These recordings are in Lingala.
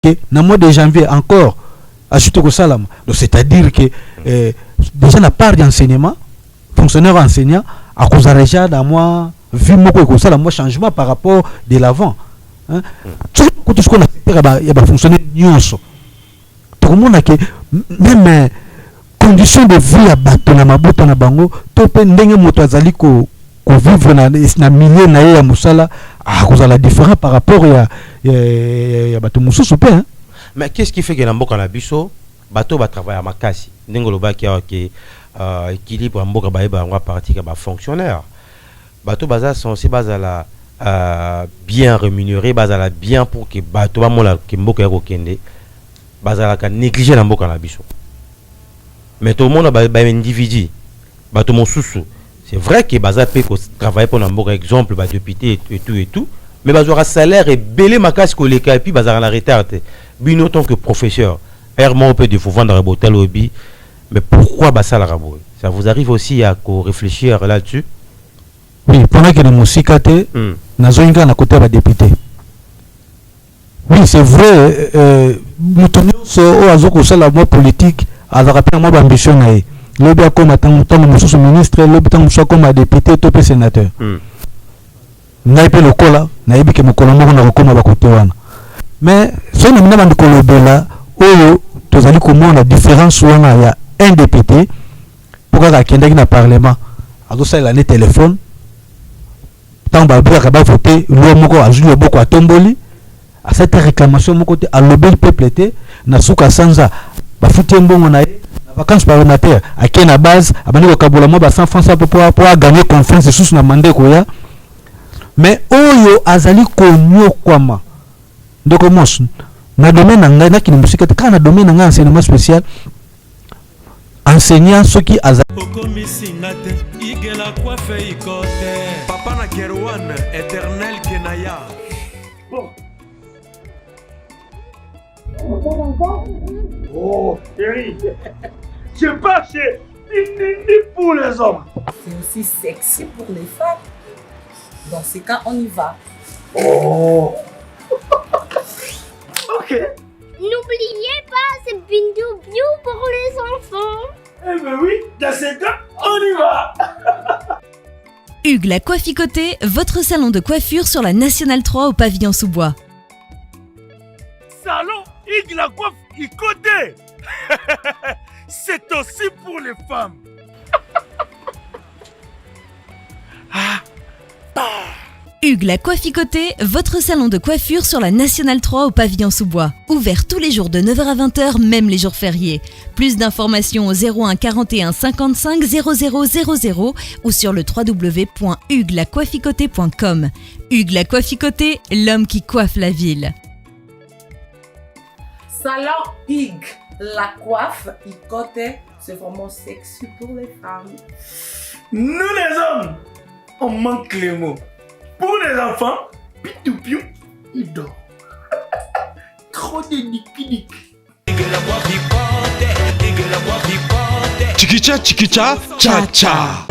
que dans le mois de janvier encore ajouté au salam. Donc c'est-à-dire que déjà la part d'enseignement, fonctionnaire enseignant, à cause de déjà dans moi vu beaucoup ça moi changement par rapport de l'avant. Hein? Tout ce qu'on a fait, il y a fonctionné nyonso. Tout le monde a que même conditions de vie à bateau na mabuta na bango, to pe ndenge moto azali ko vivre na milieu na ya musala à cause de la différence par rapport ya bateau mususu pe. Mais qu'est-ce qui fait que Namboka na biso bateau va travailler à makasi ndenge loba ki équilibre mboka ba ba partie ka ba fonctionnaire bateau baza sont aussi bazala bien rémunéré bazala bien pour que bateau ba mola ke mboka ko kende bazala ka négliger na mboka na biso. Mais tout le monde a un individu bateau mususu. C'est vrai que baza peut travailler pour Namboka exemple ba député et tout mais bazora salaire et belé makasi ko leka et puis bazara la retraite bino tant que professeur on peut vendre un botel hobby mais pourquoi basa la rabo ça vous arrive aussi à réfléchir là-dessus? Oui, pendant que les musiques étaient nazoinga na côté ba député. Oui, c'est vrai nous tenons au azoko ça la politique à la rappel moi ambition naé le bien comme tant monsieur ministre le bien monsieur comme député top sénateur. Naipe lokola naibi ke mokolo moko na kokoma ba côté wana. Mais ce n'est pas de bela oyo tozali komona la différence wana ya un député pour ka kende na parlement azo sala le téléphone tant ba ka ba voter lo moko azuli boko atomboli à cette réclamation moko te a lobby peuple te na suka sanza ba futi mbongo na vacances parlementaires à kena base abani ko kabola mo ba 100 francs pour gagner confiance sous na mandé ko ya. Mais oyo azali konyo kwama ndoko mos na domaine nanga na kini musika te kana domaine nanga enseignement spécial enseignant ceux qui azali okomisingate igela kwa fe ikote papa na Kerwan éternel kenaya. Oh chérie, je pas chez ni pour les hommes. C'est aussi sexy pour les femmes. Dans ces cas, on y va. Oh. Ok. N'oubliez pas, c'est Bindou Biou pour les enfants. Eh ben oui, dans ces cas, on y va. Hugues la Coifficoté, votre salon de coiffure sur la Nationale 3 au pavillon sous-bois. Salon Hugues la Coifficoté. C'est aussi pour les femmes. Hugues la Coifficoté, votre salon de coiffure sur la Nationale 3 au pavillon sous-bois. Ouvert tous les jours de 9h à 20h, même les jours fériés. Plus d'informations au 01 41 55 00 00 ou sur le www.huguelacoifficoté.com. Hugues la Coifficoté, l'homme qui coiffe la ville. Salon Hugues la Coifficoté, c'est vraiment sexy pour les femmes. Nous les hommes, on manque les mots. Pour les enfants, pitou-piou, il dort. Trop de nick-nick. Chikicha, chikicha, cha-cha.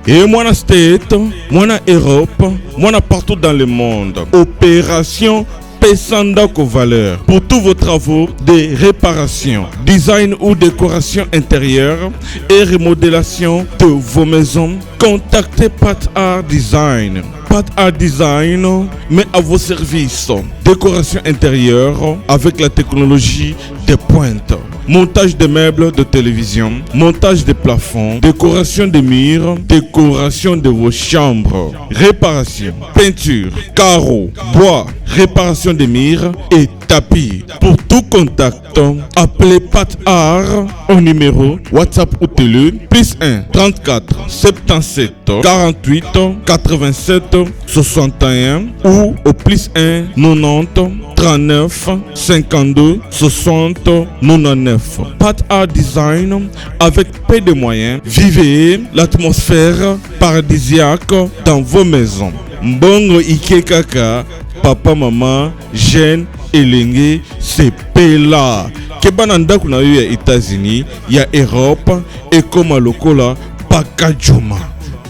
Et moi na state, moi na Europe, moi na partout dans le monde. Opération Pesandako Valeur pour tous vos travaux de réparation, design ou décoration intérieure et remodélation de vos maisons. Contactez Pat Art Design. Pat Art Design met à vos services décoration intérieure avec la technologie de pointe. Montage de meubles de télévision, montage de plafonds, décoration des murs, décoration de vos chambres, réparation, peinture, carreaux, bois, réparation des murs et tapis. Pour tout contact, appelez Pat Art au numéro WhatsApp ou télé +1 34 77 48 87 61 ou au +1 90 39 52 60 99. Pat Art Design avec peu de moyens. Vivez l'atmosphère paradisiaque dans vos maisons. Mbongo Ike Kaka, papa, maman, jeune, elenge, c'est Pela. Kebananda kuna eu ya États-Unis, ya Europe et comme lokola Pakajuma.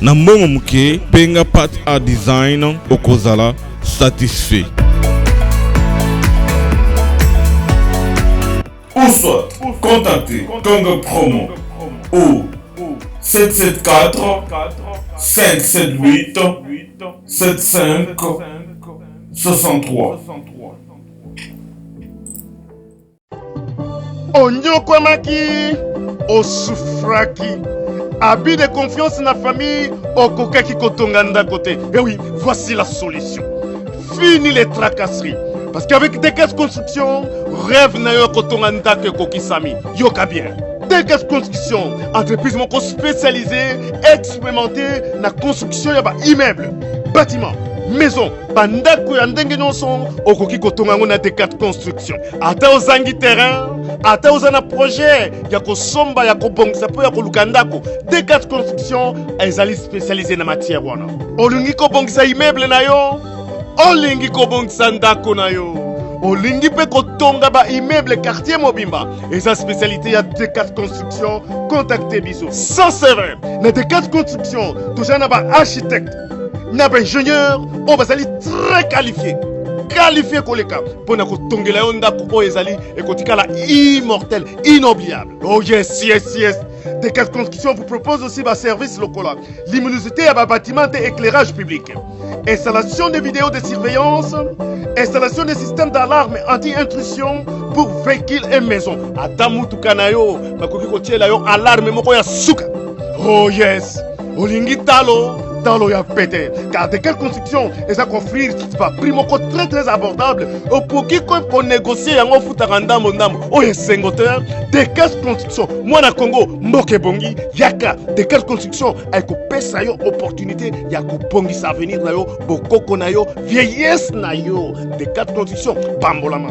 Na mbongo muke, penga Pat Art Design okozala satisfait. soit, contactez Congo Promo au 774 578 75 63. Onyokwamaki, osufraki. Abus de confiance dans la famille, okokaki kotonganda côté. Eh oui, voici la solution. Fini les tracasseries. Parce qu'avec des caisses construction, rêve na yo kotonganda ke kokisami. Yoka bien. Des caisses construction, entreprise moko spécialisée, expérimentée dans la construction de immeubles, bâtiments, maisons, bandako ya ndenge nyonso, okoki kotonga ngo na D4 construction. Ata ozangi terrain, ata ozana projet ya kosomba ya kobongisa po ya kolukandako, D4 construction ezali spécialisé na matière wana. Olingi kobongisa immeuble na yo, olingi kobongisa ndako na yo. Olingi pe kotonga ba immeuble quartier Mobimba. Et sa spécialité ya D4 construction, contactez biso. Sans serveur, na D4 construction, toujours na ba architecte, na ba ingénieur, on va aller très qualifié. Qualifié koleka pour na kotongela yo ndako o ezali et kotikala immortel, inoubliable. Oh yes, yes, yes. D4 Construction vous propose aussi des services locaux. Luminosité à bâtiment et éclairage public. Installation de vidéos de surveillance. Installation de systèmes d'alarme anti-intrusion pour véhicules et maisons. Adamu tukanayo, bakoki kotiela yo alarme moko ya suka. Oh yes. Olingi talo ya pété. Car D4 Construction, et ça offrir pas prix moko très très abordable. Au poki ko négocier yango futaranda mondam. Oh yes, sengoteur. D4 Construction, moi na Congo, mboke bongi, yaka D4 Construction ay ko pesa yo opportunité ya ko bongi sa avenir na yo, bokoko na yo, vieillesse na yo. D4 Construction, bambolama.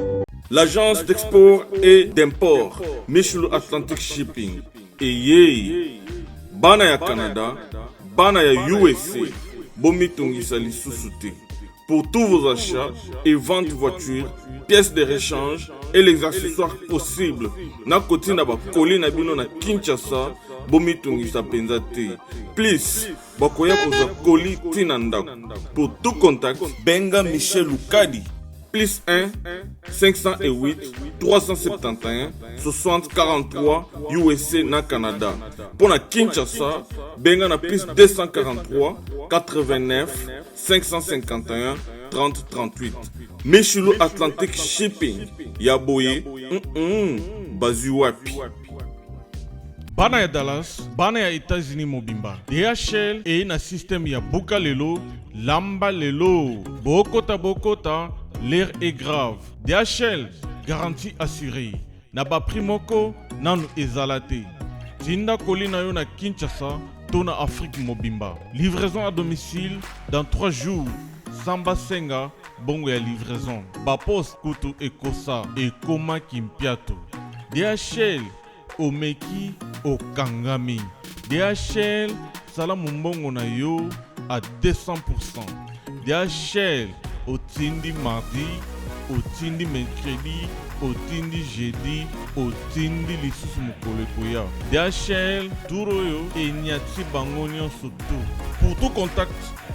L'agence d'export et d'import, Michel Atlantic Shipping. Et yé, bana ya Canada, bana ya USA, bomitungisa lisusu te. Pour tous vos achats et ventes de voitures, pièces de rechange et les accessoires possibles. Na koti na ba koli na bino na Kinshasa, bomitungisa penza te. Please, bakoya koza koli tina ndako. Pour tout contact, benga Michel Lukadi. Plus 1 508 371 60 43 USA na Canada. Pour la Kinshasa, benga na plus 243 89 551 30 38. Michelo Atlantic Shipping. Yaboye, bazu wapi. Bana ya Dallas, bana ya États-Unis mobimba. DHL et na système ya buka lelo, lamba lelo. Bokota, l'air est grave. DHL, garantie assurée. Na ba primoko, nanu ezalate. Tinda kolina yo na Kinshasa, tona Afrique mobimba. Livraison à domicile dans 3 jours. Samba Senga, bongo ya livraison. Ba poste kutu ekosa, ekoma kimpiato. DHL, omeki okangami. DHL sala mumbongo na yo à 200%. DHL otindi mardi, otindi mercredi, otindi jeudi, otindi lisusu mokolo ekoya. DHL turo yo enyati bango nyonso tu. Pour tout contact,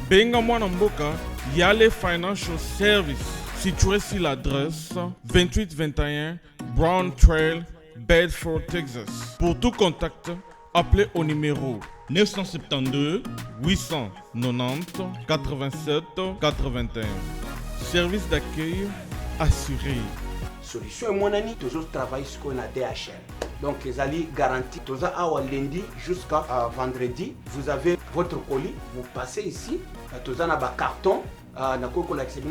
benga mwana mboka Yale Financial Service, situé sur l'adresse 2821 Brown Trail, Bedford, Texas. Pour tout contact, appelez au numéro 972 890 87 81. Service d'accueil assuré. Solution et mon ami, toujours travaille sur qu'on a DHL. Donc, les alliés garantis, tous à lundi jusqu'à vendredi, vous avez votre colis, vous passez ici, tous en a carton,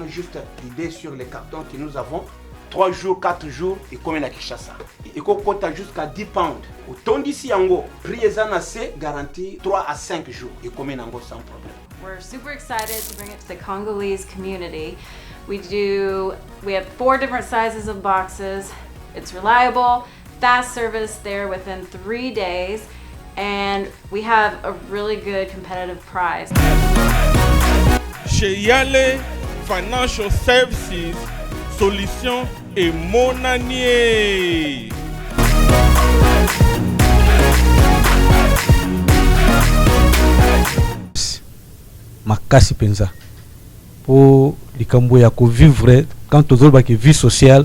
juste l'idée sur les cartons que nous avons. 3 jours, 4 jours, et comme à Kinshasa. Et qu'on compte jusqu'à 10 pounds. Autant d'ici en haut, prix assez garanti 3 à 5 jours, et comme en haut sans problème. We're super excited to bring it to the Congolese community. We have 4 different sizes of boxes. It's reliable, fast service there within 3 days, and we have a really good competitive price. Chez Yale Financial Services, solution et monanier. Makasi penza pour likambo ya ko vivre quand tozolba ke vie sociale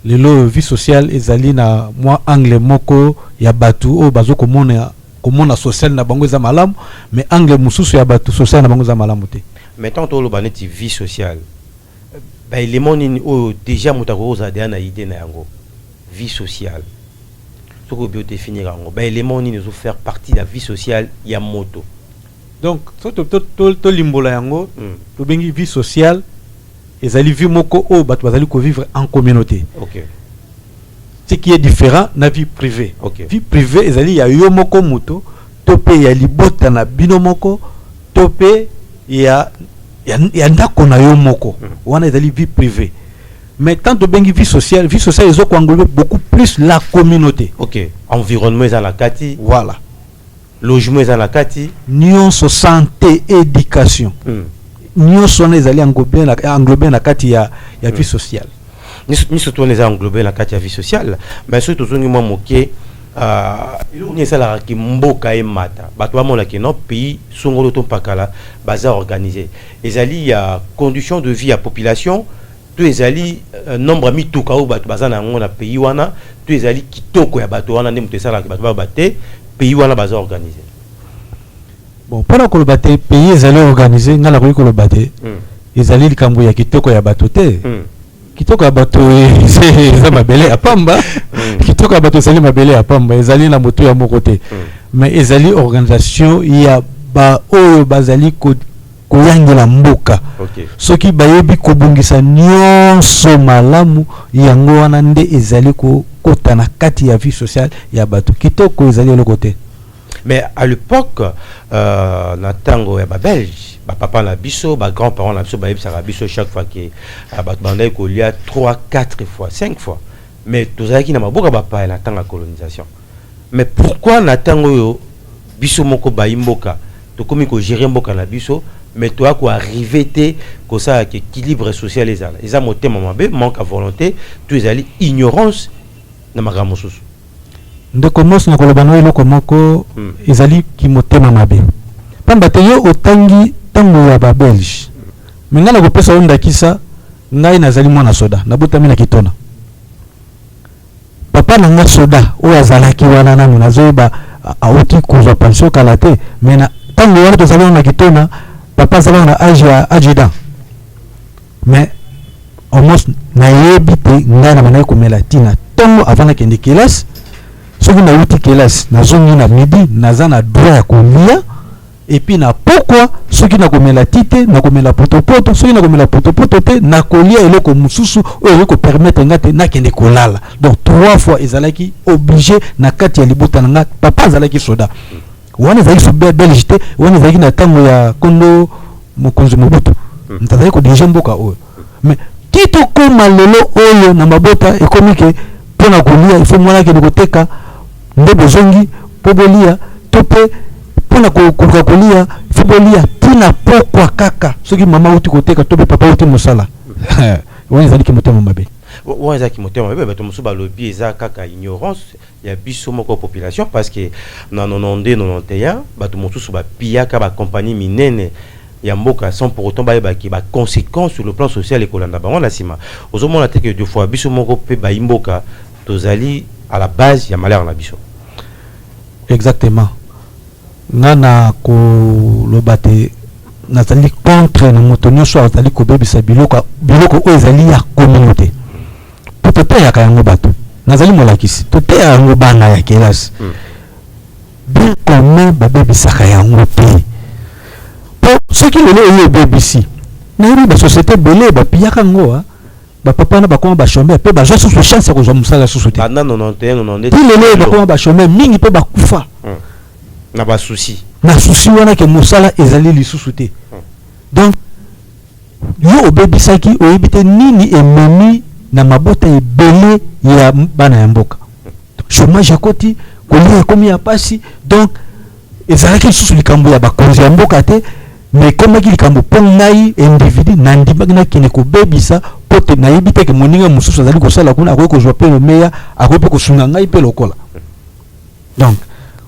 lelo vie sociale ezali na moi angle moko ya batu o bazo komona social na bango za malamu mais angle mususu ya batu social na bango za malamu te. Maintenant to lo baneti vie sociale ba élément nini o déjà mutako za na idée na yango vie sociale ce que peut définir yango ba élément nini zo faire partie de la vie sociale ya moto. Donc to limbola yango to bengi vie sociale ezali vie moko o batu bazali ko vivre en communauté. OK. Ce qui est différent na vie privée. Okay. Vie privée ezali ya yo moko moto to pe ya libota na bino moko to pe ya ndako na yo moko. Wana ezali vie privée. Mais tant de bengi vie sociale ezo ko englober beaucoup plus la communauté. OK. Environnement za la kati. Voilà. Logement za la kati. Nyonso santé éducation. Nyonso na ezali englober na kati ya vie sociale. Ni surtout les englobés la carte vie sociale mais surtout tout moi moqué il ça la qui mboka et mata bato ba ki no pays songolo to pakala bazar organisé ezali ya conditions de vie à population tout ezali nombre mi tuka ou bato bazana ngona pays wana tout ezali kitoko ya bato wana ndem tesala ki bato ba baté pays wana bazar organisé. Bon pendant que le baté pays ezali organisé ngala ko le baté ezali likambo ya kitoko ya bato te. Kitoko bato c'est mabele ya pamba kitoko bato c'est mabele ya pamba ezali na moto ya mokote mais ezali organisation ya ba oyo bazali ko yangela mboka soki bayebi ko bungisa nyonso malamu yango wana nde ezali ko kota na kati ya vie sociale ya bato kitoko ezali le côté. Mais à l'époque na tango ya ba belge ba papa na biso ba grand-parents na biso ba yebisa biso chaque fois que ba bandai ko lia 3 4 fois 5 fois mais tozaki na maboka ba pa na tanga colonisation. Mais pourquoi na tango yo biso moko ba imboka to komi ko gérer mboka na biso mais toi ko arriver te ko ça équilibre social ezala eza motema mabe manque à volonté tu ezali ignorance na makambo susu ndeko mos na koloba no eloko moko ezali ki motema mabe pamba te yo otangi tango ya ba belge mengana ko pesa onda kisa ngai nazali mwana soda nabotami na kitona papa na nga soda o azalaki wana nanu nazoba auti kozwa pension kala te mais na tango wana tozali na kitona papa azali na âge ya adjudant mais almost na yebi te ngai na manai komela tina tango avant na kende classe soki na uti classe nazongi na midi naza na droit ya kolia et puis na pourquoi soki na komela tite na komela potopoto soki na komela potopoto te na kolia eloko mususu oyo ko permettre ngate na kende kolala donc 3 fois ezalaki obligé na kati ya libuta na nga papa azalaki soda wana zaki sobe belge te wana zaki na tango ya kondo mokonzi mobutu ntazali ko dirige mboka oyo mais kito koma lelo oyo na mabota ekomike pona kolia il faut mwana kende koteka ndebo zongi pobolia tope pona kolia fobolia tina pokwa kaka soki mama uti koteka tope papa uti mosala wani zali ki motema mabe wani zali ki motema mabe bato musu balobi eza kaka ignorance ya biso moko population parce que na 92 91 bato mususu ba piaka ba compagnie minene ya mboka sans pour autant ba ki ba conséquences sur le plan social et kolanda bango na sima ozomona te que deux fois biso moko pe ba imboka tozali à la base ya malheur na biso. Exactement. Nana ko lobate nazali contre na motonyo so azali ko bebisa biloko o ezali ya communauté. Peut-être ya kayango bato. Nazali molakisi. Tote ya ngo bana ya kelasi. Bien commun ba bebisa kayango pe. Po ce qui le bebisi. Na ri ba société belé ba piyaka ngo ba papa na ba koma ba chômeur pe ba josu chance ko zo musala société. Bana 91 92. Puis le ba koma ba chômeur mingi pe ba kufa. Na ba souci wana ke musala ezali lisusu te donc yo obebisaki oyebite nini ememi na mabota ebele ya bana ya mboka chômage akoti kolia ekomi ya pasi donc ezalaki lisusu likambo ya bakonzi ya mboka te mais komaki likambo mpo ngai individu na ndimaki nakende kobebisa po te nayebi te ke moninga mosusu azali kosala kuna akoki kozwa mpe lomeya akoki mpe kosunga ngai mpe lokola donc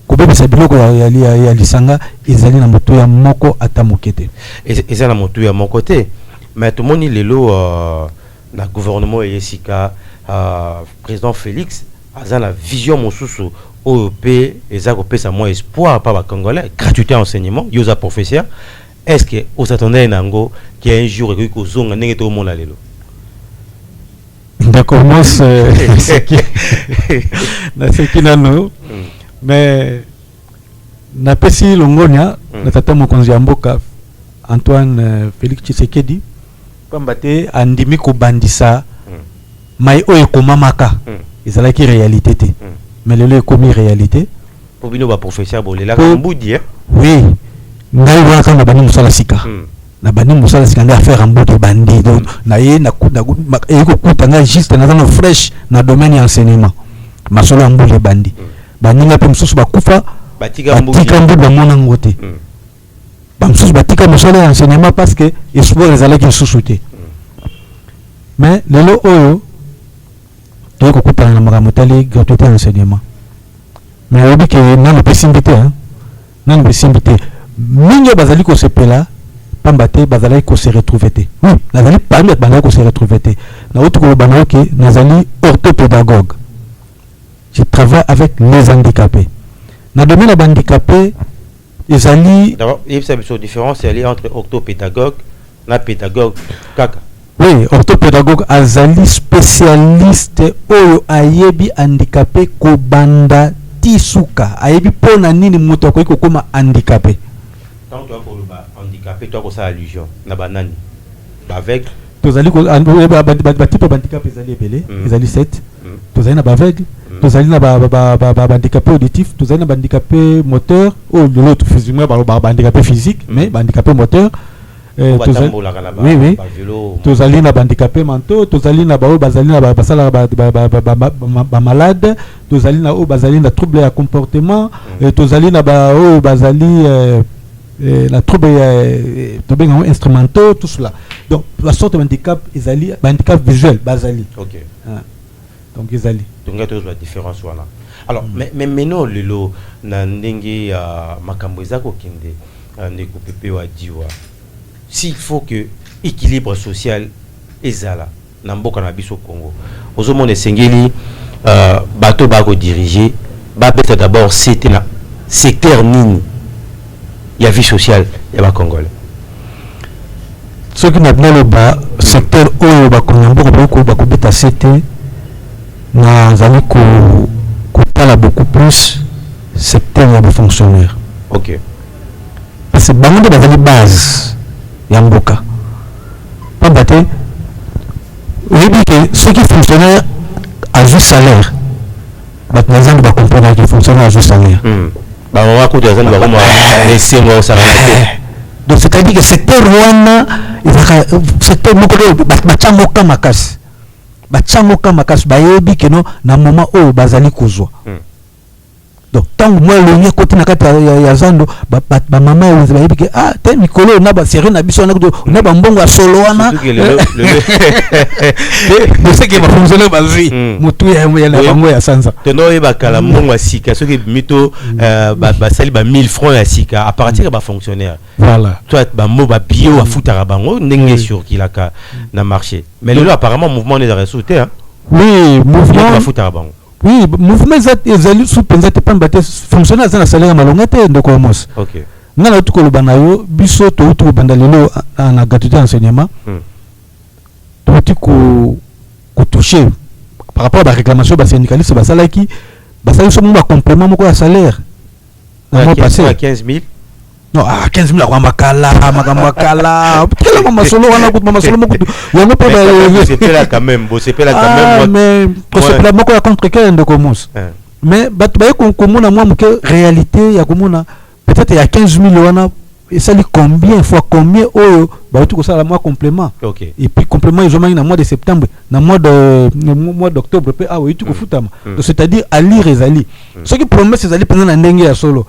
kobebisa biloko ya lisanga ezali na moto ya moko ata mokete ezali na moto ya moko te mais tomoni lelo na gouvernement et sika président Félix a la vision mosusu OEP et ça ça moins espoir par les Congolais gratuité enseignement yosa professeur est-ce que vous attendez nango qu'il y a un jour et que vous avez tout le monde lelo d'accord moi c'est qui nano mais na pesi longonia na tata mokonzi ya mboka Antoine Félix Tshisekedi pambate andimi ko bandisa mai oyo komamaka ezalaki réalité te mais lelo ekomi réalité pour bino ba professeur bolela ka mbudi oui ngai waka na bani musala sika na bani musala sika ngai affaire mbudi bandi donc na ye na eko kutanga juste na zano fresh na domaine ya enseignement masolo ya mbudi bandi baninga pe mususu bakufa batika mbudi ba mona ngote ba mususu batika musala ya enseignement parce que espoir ezalaki mususu te mais lelo oyo tu ko kutana na makambo tali gratuité enseignement mais obi ke nanu pesimité nanu pesimité mingi bazali ko sepela pambate bazali ko se retrouver te oui nazali parmi bazali ko se retrouver te na autre ko bana ke nazali orthopédagogue je travaille avec les handicapés na domaine des handicapés ezali d'abord il y a une différence entre orthopédagogue na pédagogue kaka. Oui, orthopédagogue azali spécialiste oyo ayebi handicapé ko banda tisuka ayebi pona nini moto ko koma handicapé. Tant toi pour le handicapé toi ko ça allusion na banani. Avec tozali ko ba type handicapé ezali belé, ezali 7. Tozali na ba aveugle, tozali na ba handicapé auditif, tozali na ba handicapé moteur ou de l'autre physiquement ba handicapé physique mais ba handicapé moteur. Oui, tozali na handicapé mentaux, tozali na ba bazali na basala ba malade, tozali na bazali na trouble ya comportement, tozali na ba bazali la trouble instrumentaux, tout cela. Donc la sorte de handicap ezali handicap visuel bazali. OK. Donc ezali. Donc il y a toujours la différence voilà. Alors mais maintenant lelo na ndenge makambo ezako kende ndeko pepe wa diwa. S'il faut que équilibre social ezala na mboka na biso Congo ozomona sengeli bato ba ko diriger ba beta d'abord c'était na secteur nini ya vie sociale ya ba Congolais ce qui n'a pas le bas secteur oyo ba Congolais ba ko beta c'était na zali ko tala beaucoup plus secteur ya ba fonctionnaire. OK parce que bango bazali base Yamboka. Pas battu. Oui, que ceux qui fonctionnaient à juste salaire, les gens doivent comprendre qu'ils fonctionnent à juste salaire. Donc c'est-à-dire que c'était Rwanda, c'était Bachangoka Makas. Bachangoka Makas, Bayebi, que non, na moment où Bazali Kouzwa. Donc tant que moi le côté na kata ya zando ba mama ou ba yebike ah te mikolo na ba série na biso na ba mbongo ya solo wana le c'est que ba fonctionner ba vie mutu ya bango ya sanza teno e ba kala mbongo ya sika ce que mito ba sali ba 1000 francs ya sika à partir ba fonctionnaire voilà toi ba mo ba bio a futara bango ndenge sur kilaka na marché mais le apparemment mouvement n'est ressorti hein oui mouvement ba futara bango. Oui, mouvement ezali sous pensate pambate fonctionnaire za na salaire malongate ndoko amos. OK. Ngana tuko lobanayo biso to bandalelo na gratuité enseignement. Tout ko toucher par rapport à la réclamation ba syndicaliste ba salaki ba sali so mo complément moko ya salaire. Na passé à 15 000. Non, à 15 000 kwa makala. Quel mama solo wana kutu mama solo mokutu. Yango pe ba c'est pas là quand même, c'est pas là quand même. Mais c'est pas moko ya contre quel de commence. Mais batu ba komona moi que réalité ya komona peut-être il y a 15 000 wana et ça lui combien fois combien oyo ba tout ça la mois complément. OK. Et puis complément ils ont mis dans mois de septembre, dans mois d'octobre pe ah oui tout ko futama. Donc c'est-à-dire à lire ezali. Ce qui promet ezali pendant na ndenge ya solo.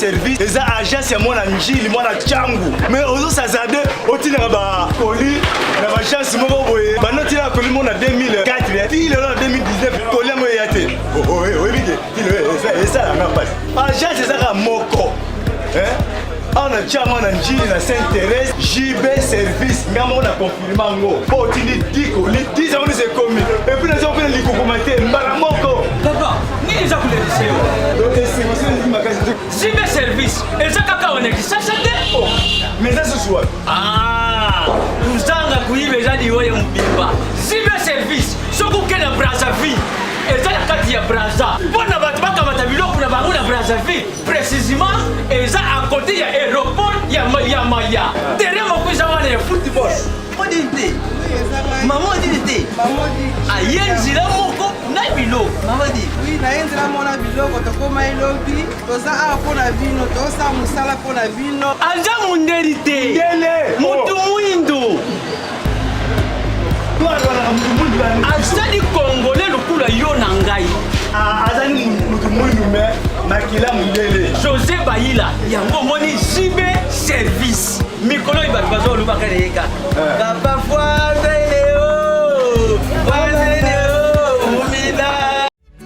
service eza agence ya mwana njili mwana changu mais ozo sazade otina ba koli na ba chance moko boye banotina koli mona 2004 ti le 2019 koli mo yate oh bige eza na passe agence eza ka moko on a déjà mon njili na Saint-Thérèse JB service ngamo na confirmer ngo po tini diko li 10 ans c'est commis et puis les autres les commenter mbala moko papa ni les akule diseo donc c'est moi c'est magasin JB service et ça kaka on est ça oh mais ça ce soir uzanga kuibe jadi wewe mbimba JB service soko kena Brazzaville eza na kati ya Brazza mpona bato bakamata biloko na bango na Brazzaville précisément eza à côté ya aéroport ya Maya terrain moko eza wana ya football odini te mama odini te aye nzela moko na biloko mama di oui naye nzela mona biloko tokoma elobi toza awa mpona bino tosala mosala mpona bino aza mundeli te mutu mwindu azali congolais lokula yo na ngai azali mutu mwindu me makila mundele José Bayila yango moni JB service mikolo ibatu bazolobaka leyeka papa foiseleo umida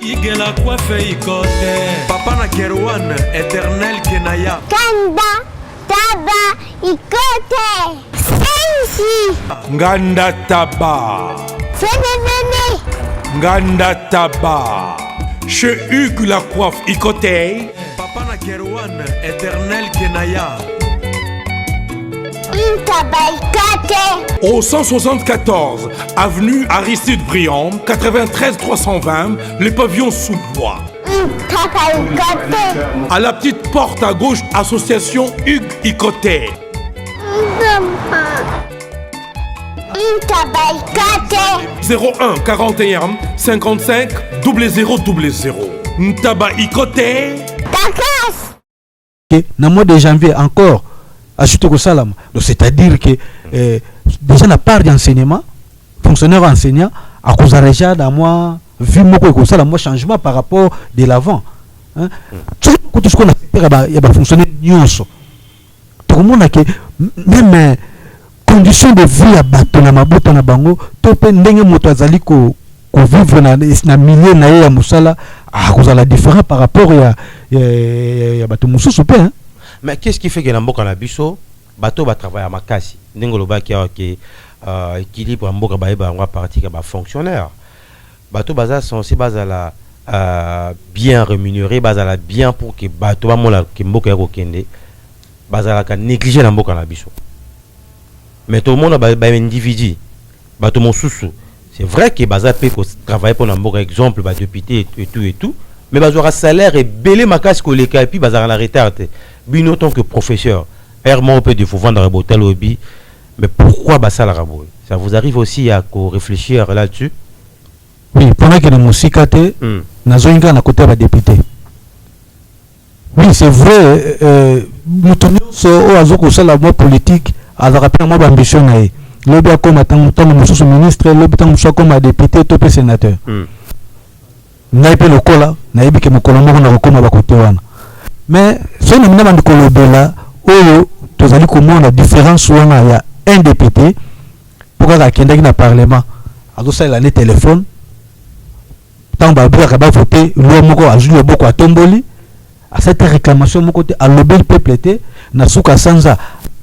igela coiffe ikote papa na Kerwan éternel kenaya Kanda taba ikote sensi nganda taba Fenenene nganda taba chez Hugues la coiffe ikote papa na Kerwan éternel kenaya Au 174 avenue Aristide Briand, 93 320, les pavillons sous bois. À la petite porte à gauche, association Hugues Ikoté. 01 41 55 0000. Ntaba Ikoté. Dans le mois de janvier encore, ajouté au salam. Donc c'est-à-dire que déjà la part d'enseignement, fonctionnaire enseignant, à cause de déjà dans moi vu beaucoup ça moi changement par rapport de l'avant. Tout ce qu'on a fait, il y a fonctionnaire nyonso. Tout le monde a que même conditions de vie à bateau na mabuta na bango, to pe ndenge moto azali ko vivre na milieu na ya musala à cause de la différence par rapport ya bateau mususu pe. Mais qu'est-ce qui fait que l'amboka na biso bateau va travailler à makasi ndengolo ba ki équilibre amboka ba eba ngwa parti ka ba fonctionnaire bateau baza sont aussi bazala bien rémunéré bazala bien pour que bateau ba mola ke mboka ko kende bazala ka négliger l'amboka na biso mais tout le monde ba individu bateau mosusu c'est vrai que baza pe ko travailler pour l'amboka exemple ba député et tout mais bazora salaire et belé makasi ko leka et puis bazara la retraite bino tant que professeur on peut vendre un botel hobby mais pourquoi ça la raboue ça vous arrive aussi à réfléchir là-dessus oui pendant que les musikate nazoinga na côté ba député oui c'est vrai mutonyo so azoko sala mo politique azaka pe mo ambition na ye lobi akoma tant mususu ministre lobi tant mususu comme député to pe sénateur ngai pe lokola na yebi ke mokolo moko na kokoma ba côté wana mais so na mina bandi kolobela oyo tozali komona la différence wana ya un député pour ka kendaki na parlement azosalela ne téléphone tant babika ba voter loi moko azuli loboko atomboli à cette réclamation moko te alobeli peuple te na suka sanza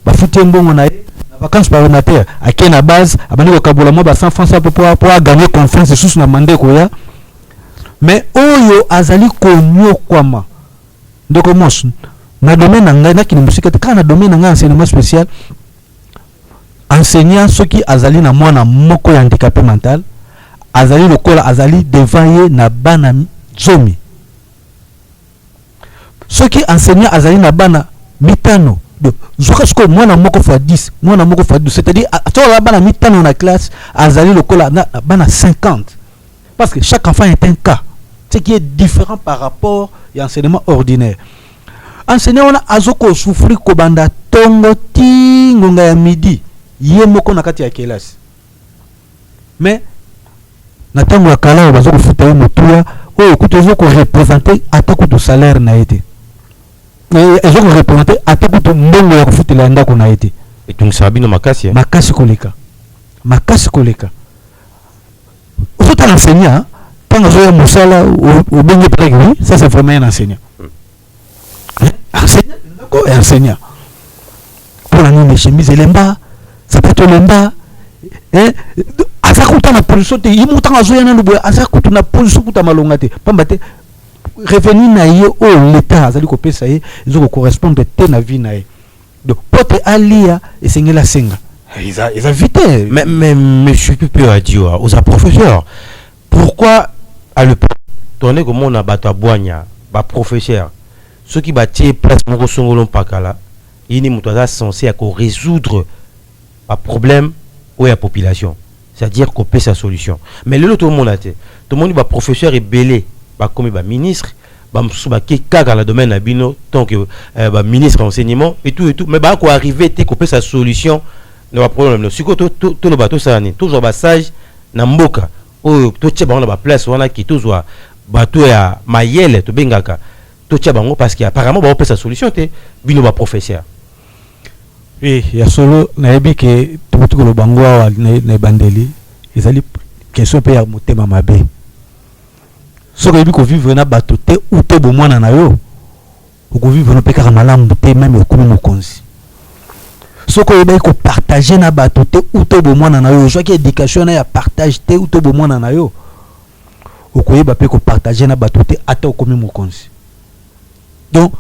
bafuti mbongo na ye na vacances parlementaires ake na base abandi ko kabola mo ba 100 francs pour gagner confiance sous na mandé ko ya mais oyo azali konyo kwama ndoko mos na domaine nanga na kini musika te kana domaine nanga enseignement spécial enseignant soki azali na mwana moko ya handicapé mental azali lokola azali devant ye na bana zomi soki enseignant azali na bana mitano do zoka sko mwana moko fois 10 mwana moko fois 12 c'est-à-dire tola bana mitano na classe azali lokola na bana 50 parce que chaque enfant est un cas ce qui est différent par rapport à l'enseignement ordinaire. Enseignant on a azoko souffrir ko banda tongo tingonga ya midi ye moko na kati ya kelasi mais na tango ya kala bazoko futa ye motuya oyo kutozo ko représenter atako to salaire na été Ils ont représenté à tout le monde qui a foutu l'anda qu'on a été. Et donc ça a bien makasi. Makasi koleka. Makasi koleka. Vous êtes un enseignant. Quand vous avez un moussala ou bien ça c'est vraiment un enseignant. Enseignant, d'accord, enseignant. Pour la nuit, les chemises et l'emba, ça peut être l'emba. Azakuta na position te, il monte en zoyana no boya, azakuta na position kuta malongate. Pambate revenu na ye o l'état azali ko pesa ye, ils ont correspondre te na vie na ye. Donc pote alia et sengela senga. Ils a vite. Mais je suis plus peu à dire aux professeurs. Pourquoi à le tourner comme on a battu à Boigna, bah professeur, ceux qui battent place mon songolon pakala, il est censé résoudre un problème ou la population, c'est-à-dire qu'on peut sa solution. Mais le tout le monde a été, tout le monde va professeur est belé, bah comme bah ministre, bah qui dans le domaine abino, tant que bah ministre enseignement et tout, mais bah quoi arriver t'es qu'on peut sa solution, ne pas problème. Si tout le bateau ça n'est toujours bah sage, n'amboka. Oh, tout le monde a la place, on a qui tout soit bateau à Mayel, tout bengaka, tout le monde parce qu'apparemment, on peut sa solution, t'es bino ba professeur. Oui, il y a solo, naebi que tout le bango na bandeli, ils allaient question payer à monter ma mabe. Ce que vous vivez na bateau te ou te bon moi na yo, vous vivez na peka malam te même au comme konzi. Ce que vous avez partager na bateau te ou te bon moi na yo, soit que éducation na ya partage te ou te bon moi na yo. Vous pouvez partager na bateau te ata au comme konzi. Donc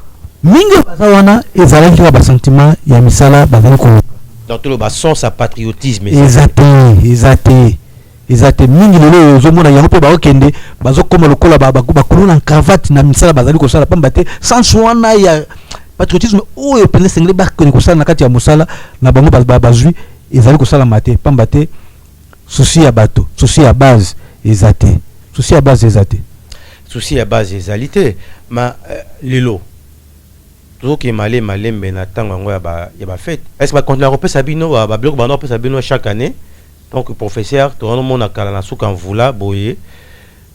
mingi bazawana ezalaki ba sentiment ya misala bazali ko dans tout le sens à patriotisme exacté mingi lelo ozomona yango pe ba okende bazokoma lokola ba kuluna cravate na misala bazali ko sala pamba te sans wana ya patriotisme oyo pele sengle ba ko sala na kati ya musala na bango bazwi ezali ko sala mate pamba te souci ya bato souci ya base exacté souci ya base ezalité ma lelo tout qui malé mais n'attend ya ba fête est-ce que va continuer à repasser sabino ba bloc ba repasser sabino chaque année donc professeur tout le monde a kala na suka mvula boye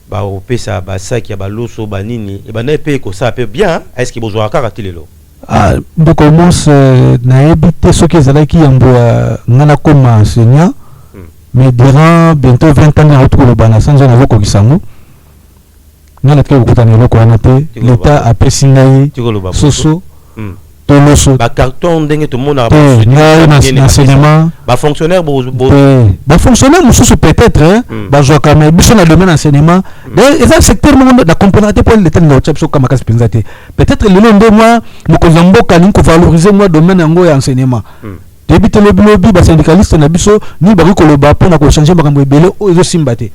ba repasser ba sac ya ba loso ba nini et ba na paye ko ça peut bien est-ce que besoin ka lelo donc commence na éviter ce que zala qui yambo ngana comme enseignant mais durant bientôt 20 ans na tout le bana sans on ko kisango ngana ke ko tana loko anate l'état a pesingaye soso toloso ba carton ndenge tout le monde a enseignement ba fonctionnaire mususu peut-être ba joka mais biso na domaine enseignement et secteur monde da complémentaire pour l'état na chapso kama kasi penzate peut-être le long de moi mokonza mboka ni ko valoriser moi domaine yango ya enseignement débiter le lobby ba syndicaliste na biso ni ba ko loba pour na ko changer makambo ebele o ezo simbate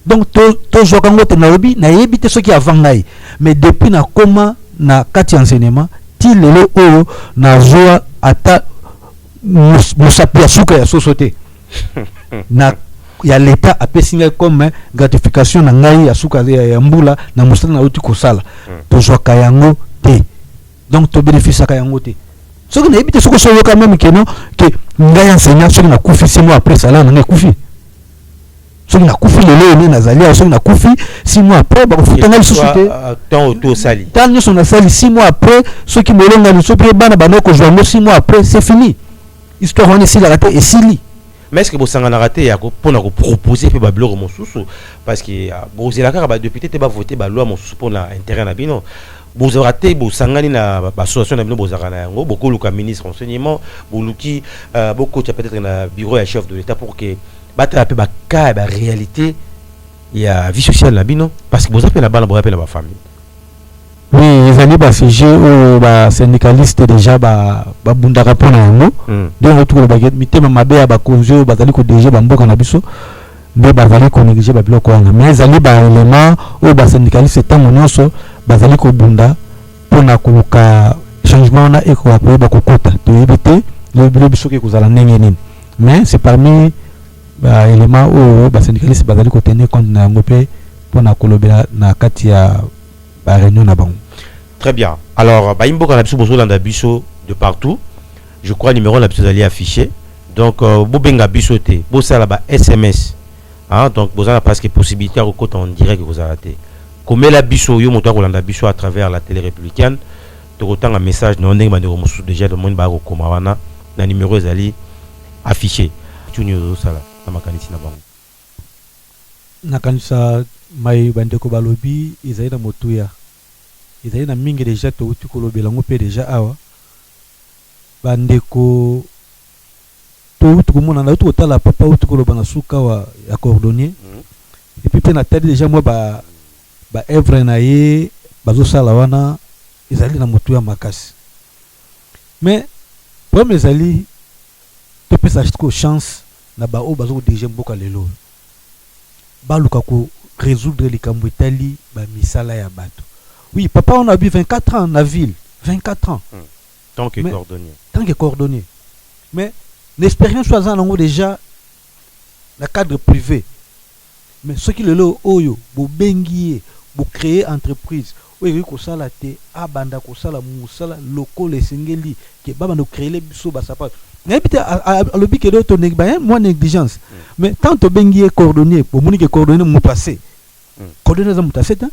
donc to joka ngote na lobby na yebite ce qui avant ngai mais depuis na koma na kati enseignement ti lelo oyo na joa ata musapi ya suka ya société na ya l'état a pesinga comme gratification na ngai ya suka ya mbula na musala na uti kosala to joka yango te donc to bénéfice ka yango te ce que na yebite ce que so quand même que non que ngai enseignant ce na kufi 6 mois après ça là na kufi ce qui na kufi lelo na zalia ce na kufi 6 mois après ba kufutanga société tant auto sali tant nous on a sali 6 mois après ceux qui molonga le sopre bana banoko joango 6 mois après c'est fini histoire on est si la raté et sili mais est-ce que vous sangana raté ya ko pona ko proposer pe ba bloc mosusu parce que vous la ka ba député te ba voter ba loi mosusu pour na intérêt na bino vous raté vous sangani na ba association na bino bozakana yango beaucoup luka ministre enseignement boluki beaucoup peut-être na bureau ya chef de l'état pour que battre peu ba cas ba réalité il y a vie sociale là bino parce que vous appelez la bana vous appelez la famille oui ils allaient ba CG ou ba syndicaliste déjà ba bundaka pona yango donc tout le baguette mitema mabe ya ba konzo bazali ko DG ba mboka na biso mais bazali ko négliger ba biloko wana mais ezali ba élément ou ba syndicaliste tango nyonso bazali ko bunda pona koluka changement na eko après ba kokota to éviter le biso ke kozala ndenge nini mais c'est parmi ba élément ou ba syndicaliste bazali ko tenir compte na ngopé pona kolobela na kati ya ba réunion na bango. Très bien. Alors ba imboka na biso bozolanda biso de partout. Je crois numéro na biso allé afficher. Donc bobenga biso te, bo sala ba SMS. Hein, donc bozana parce que possibilité à côté en direct que vous arrêtez. Comme la biso yo moto kolanda biso à travers la télé républicaine tokotanga message na ndenge bandeko mosusu déjà le monde ba ko koma wana na numéro ezali affiché tuni sala na makanisi na bango na kanisa mai bandeko balobi ezali na motuya ezali na mingi déjà touti kolobela ngo pe déjà awa bandeko touti komona na touti kotala papa touti koloba na suka wa ya cordonnier et puis na tali déjà moi ba œuvre na ye bazosala wana ezali na motuya makasi mais problème ezali topesa ko chance na ba o bazo déjà mboka lelo baluka ko résoudre les kambo etali ba misala ya bato. Oui, papa on a vu 24 ans na ville, 24 ans. Tant que cordonnier. Tant que cordonnier. Mais l'expérience soit en déjà le cadre privé. Mais ce qui le lo oyo bo bengier, bo créer entreprise, oyo ko sala te abanda ko sala musala local esengeli ke baba no créer les biso ba sapa. Mais peut-être à l'objet que d'autres moins négligence. Mais tant que bengier cordonnier, pour moni que cordonnier moutassé. Cordonnier moutassé hein?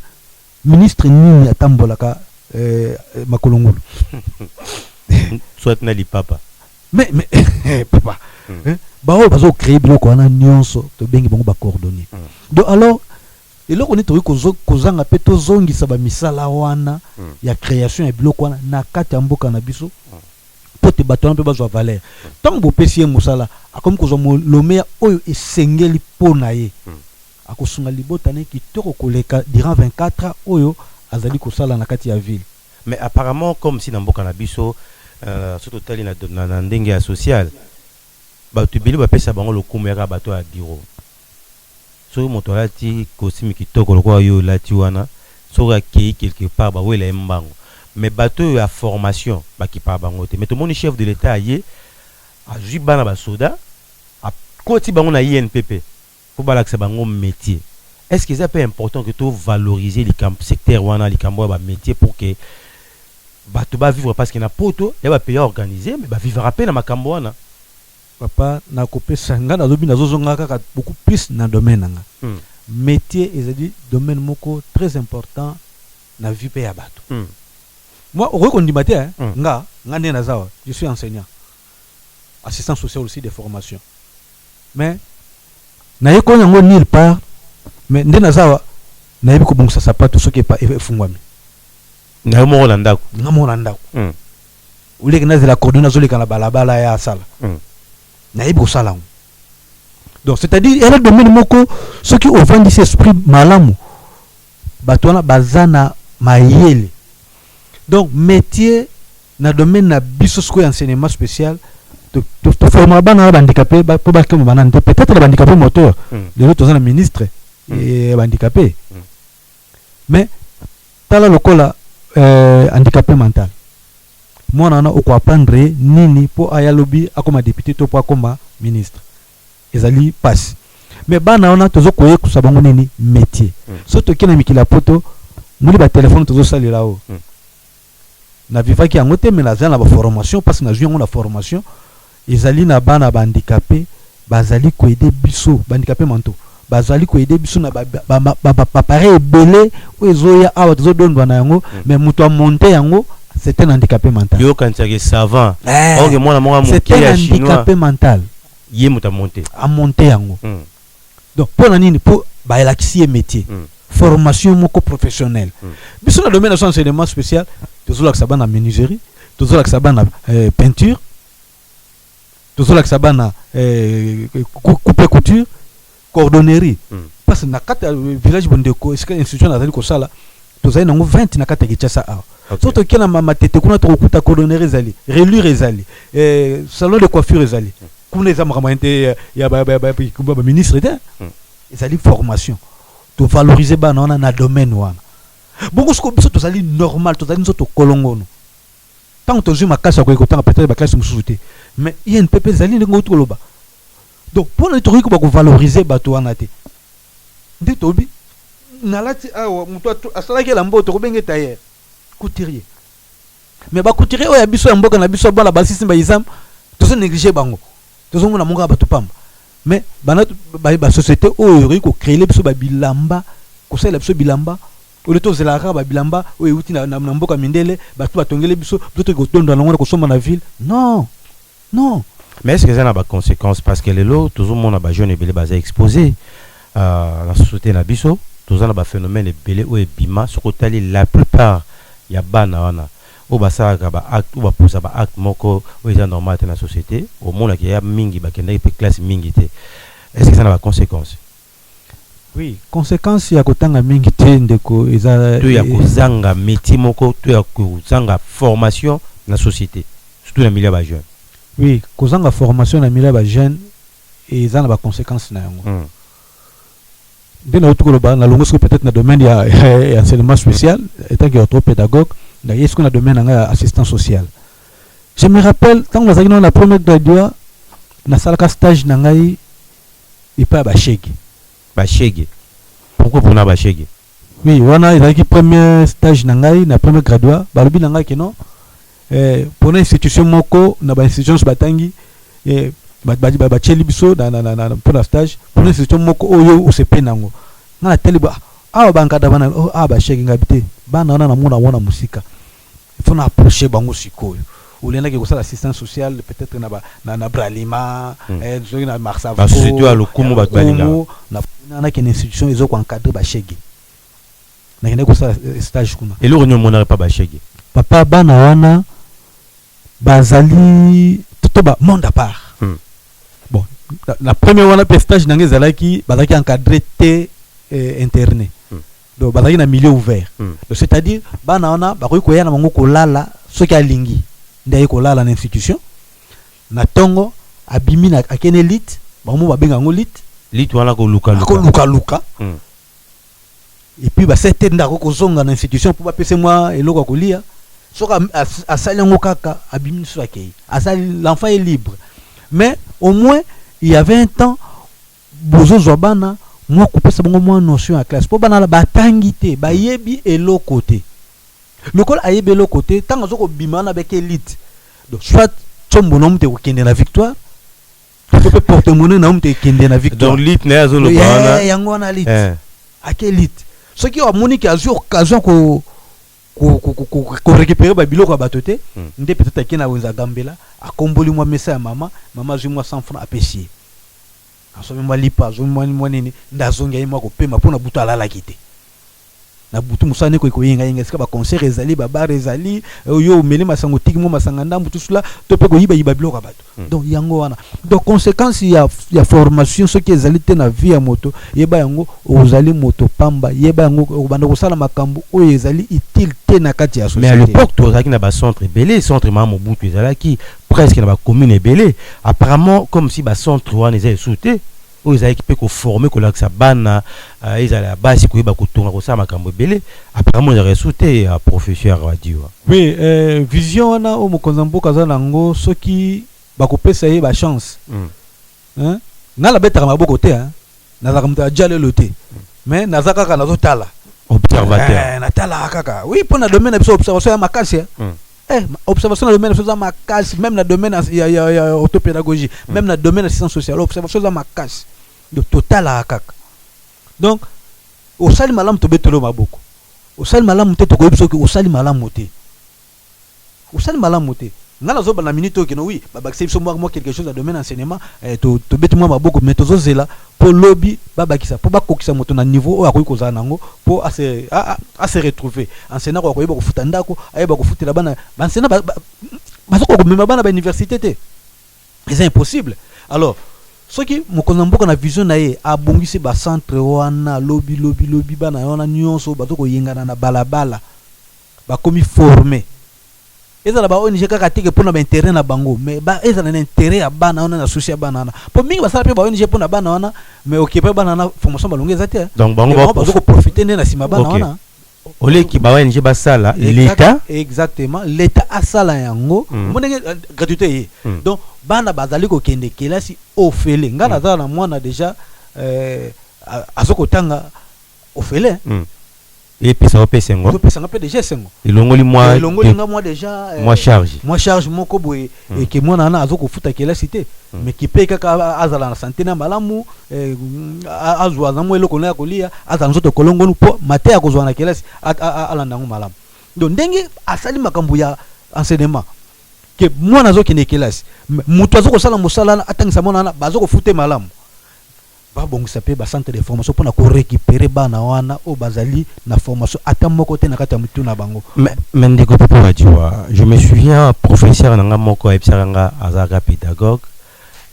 Ministre nini atambolaka makolongolo. Soit na li papa. Mais papa. Bao bazo créer biloko wana nyonso to bengi bango ba cordonnier. Donc alors eloko ni to kozanga pe to zongi sa ba misala wana ya création ya biloko wana na kati ya mboka na biso. Pote bato mpe bazwa valeur. Tant bo pesi musala akomi kozwa lomea oyo esengeli pona ye. Akosunga libota ne kitoko koleka durant 24 ans oyo azali kosala na kati ya ville. Mais apparemment comme si na mboka na biso surtout tali na ndenge ya social bato bili ba pesa bango lokumu ya bato ya bureau. So moto lati kosimi kitoko lokwa yo lati wana so akei quelque part ba wela mbango. Mais bateau à formation qui parle bangote mais tout le monde chef de l'état yé a joué bana ba soda a côté bango na INPP pour balakse bango métier. Est-ce que c'est pas important que tu valoriser les secteurs wana les cambo ba métier pour que bateau ba vivre parce qu'il na poto et ba payer organiser mais ba vivre à peine na makambo wana papa na kopé sanga na lobi na zozonga kaka beaucoup plus na domaine nga métier ezali domaine moko très important na vie pe ya bato. Moi, au recondimaté, je suis enseignant, assistant social aussi de formation. Mais, na yeko yango nulle part, mais ndé nazawa, na yebi ko bongsa sapato so ke pa efungwami. Na mo Rolanda ko. Na mo Rolanda ko. Uleke na zela cordona zo leka na balabala ya sala. Na yebi ko sala. Donc c'est-à-dire elle a domaine moko ceux qui ont vendu cet esprit malamu. Batona bazana mayele. Donc métier na domaine na bisosko enseignement spécial to former bana handicapé pour ba comme banane peut-être les handicapés moteur les autres sont ministre et handicapé mais tala lokola handicapé mental moi nana o ko apprendre nini pour aya lobby akoma député to pour akoma ministre ezali passe mais bana ona tozo koye kusabango nini métier surtout kina mikila poto muli ba téléphone tozo salela o na vivaki yango te mais nazali na ba formation parce que na joué la formation ezali na bana ba handicapé bazali ko aider biso ba handicapé mentaux bazali ko aider biso na ba pareil belé o ezoya awa tozo dondwa na yango mais muto a monter yango c'est un handicapé mental yo quand tu es savant ok moi na mo c'est un handicapé mental yé muto a monter yango donc pour na nini pour ba elakisi métier formation moko professionnelle biso na domaine de enseignement spécial toujours là que ça va na menuiserie toujours là que ça va na peinture toujours là que ça va na coupe couture cordonnerie parce que na kata village bondeko est-ce que institution nazali ko sala tozali nango 20 na kata kichasa a surtout kena mama tete kuna to kuta cordonnerie ezali relure ezali salon de coiffure ezali kuna ezama kama ente ya ba ministre de ezali formation to valoriser bana na domaine wana beaucoup ce que biso tozali normal tozali nzoto kolongono tant que tu ma casse ko tant peut-être ba classe musuté mais il y a une pépé zali ngo to loba donc pour le truc ko valoriser bato wana te ndi tobi nalati awa muto asala ke la mboto ko benge tailleur couturier mais ba couturier o ya biso ya mboka na biso bala ba sisi ba izam tozo négliger bango tozo ngona monga bato pamba mais bana ba société o yori ko créer biso ba bilamba ko sala biso bilamba au lieu de la raba bilamba ou euti na mboka mindele batu batongele biso biso ko tondo na ngona ko soma na ville. Non. Mais est-ce que ça n'a pas de conséquences parce que les lots tout le monde a ba jeune et belé basé exposé la société na biso tout ça na ba phénomène et belé ou bima sur côté la plupart ya bana wana ou ba ça ba acte ou ba posa ba acte moko ou est normal dans la société au monde qui ya mingi ba kenda pe classe mingi te. Est-ce que ça n'a pas de conséquences? Oui, conséquence ya kotanga mingi te ndeko eza to ya kozanga métier moko to ya kozanga formation na société surtout na milieu ba jeune. Oui, kozanga formation na milieu ba jeune eza na ba conséquences na yango. Dès na na longo peut-être na domaine ya enseignement spécial étant que trop pédagogue na est-ce qu'on a domaine na assistant social. Je me rappelle quand nous avons la première graduat na salaka stage na ngai ipa ba shege. Bachege. Pourquoi pour na bachege? Oui, wana ezaki premier stage na ngai na premier graduat balobi na ngai keno pour institution moko na ba institution batangi ba cheli biso na pour la stage pour institution moko oyo osepe nango na teliba ba nkada bana bachege ngabite bana na mona musika il faut na approcher bango sikoyo ulenda ke kosala assistance sociale peut-être na Bralima zoki na Marsavo ba société à lokumu ba balinga na ke institution ezo ko encadrer ba shege na kende kosala stage kuna et le réunion monare pas ba shege papa bana wana bazali tout ba monde à part. Bon la première wana pe stage nange zalaki bazaki encadrer te interné donc bazaki na milieu ouvert donc c'est-à-dire bana wana ba ko ya na bango ko lala soki alingi ndaye ko lala na institution na tongo abimi na akene lit bango babenga ngo lit wana ko luka et puis ba sete ndako ko zonga na institution pour ba pese moi eloko kolia soka asali ngo kaka abimi so akei asali l'enfant est libre mais au moins il y avait un temps bozo zobana moi kopesa bango moi notion à classe pour bana la batangité ba yebi eloko te l'école a yébé le côté tant que bimana avec élite donc soit tombo nom te kende na victoire tu peux porter monnaie nom te kende na victoire donc l'élite na zo le bana yango na élite à quelle élite ce qui a monique a occasion ko récupérer ba biloko batoté ndé peut-être ki na wenza gambela a komboli moi message maman zui moi 100 francs à pesier asomi moi lipa zo moi nini ndazonga yima ko pema pona butu alala kité na butu musane ko yenga sika ba concert ezali ba bar ezali yo meli masango tiki mo masanga ndambu tusula to pe ko yiba biloko bato donc yango wana donc conséquence ya formation ce qui ezali te na vie ya moto yeba yango ozali moto pamba yeba yango banda ko sala makambo o ezali utile te na kati ya société. Mais à l'époque to zaki na ba centre belé centre mama butu ezalaki presque na ba commune belé apparemment comme si ba centre wana ezali sauté aux équipes qu'on forme qu'on a que ça banne ils allaient à base qu'on va coutonner comme ça ma cambo belé apparemment j'ai ressorti à professeur radio. Oui vision on a au mokonzambo kaza nango ceux qui va couper ça y ba chance hein na la bête à ma côté hein na la comme ta déjà le loté mais na zaka kana zo tala observateur na tala kaka oui pour na domaine observation ya makasi observation dans le domaine de ma casse même dans le domaine ya orthopédagogie même dans le domaine assistance sociale observation dans ma casse de total à kaka donc au sali malam to betelo maboko au sali malam te to ko biso au sali malam moté au sali malam moté ngala zo bana minute que no oui baba c'est moi quelque chose dans le domaine enseignement to betu moi maboko mais to zo zela pour lobby baba kisa pour ba kokisa moto na niveau o akoyi kozana nango pour à se retrouver enseignant ko ko futa ndako ayeba ko futela bana enseignant ba ko mema bana ba université te c'est impossible alors ce qui mokonamboka na vision na ye abongisi ba centre wana lobby bana wana nyonso ba to ko yengana na balabala ba komi formé ezala ba ONG kaka teke pona ba intérêt na bango mais ba ezala na intérêt ya bana wana na souci ya bana wana po mingi basala pe ba ONG pona bana wana mais okipe bana na formation balonge ezate donc bango ba ko profiter na sima bana wana ole ki ba ONG basala l'état exactement l'état asala yango monenge gratuité donc bana bazali ko kende kelasi ofele ngana za na mwana déjà azoko tanga ofele et puis ça va payer sengo ça va payer déjà sengo ilongoli moi déjà moi charge moko boye et que moi nana azoko futa kela cité mais qui paye kaka azala na santé na malamu azwa na mwelo kona kolia azanzo to kolongo po mate akozwa na kela alanda ngo malamu donc ndenge asali makambo ya enseignement que moi nazo kine kelasi mutu azoko sala musala atangisa mona na bazoko fute malamu ba bongisa pe ba centre de formation pour na ko récupérer bana wana o bazali na formation ata moko te na kata mutu na bango mais ndeko popo radiwa je me souviens professeur nanga moko ebsaranga azaka pédagogue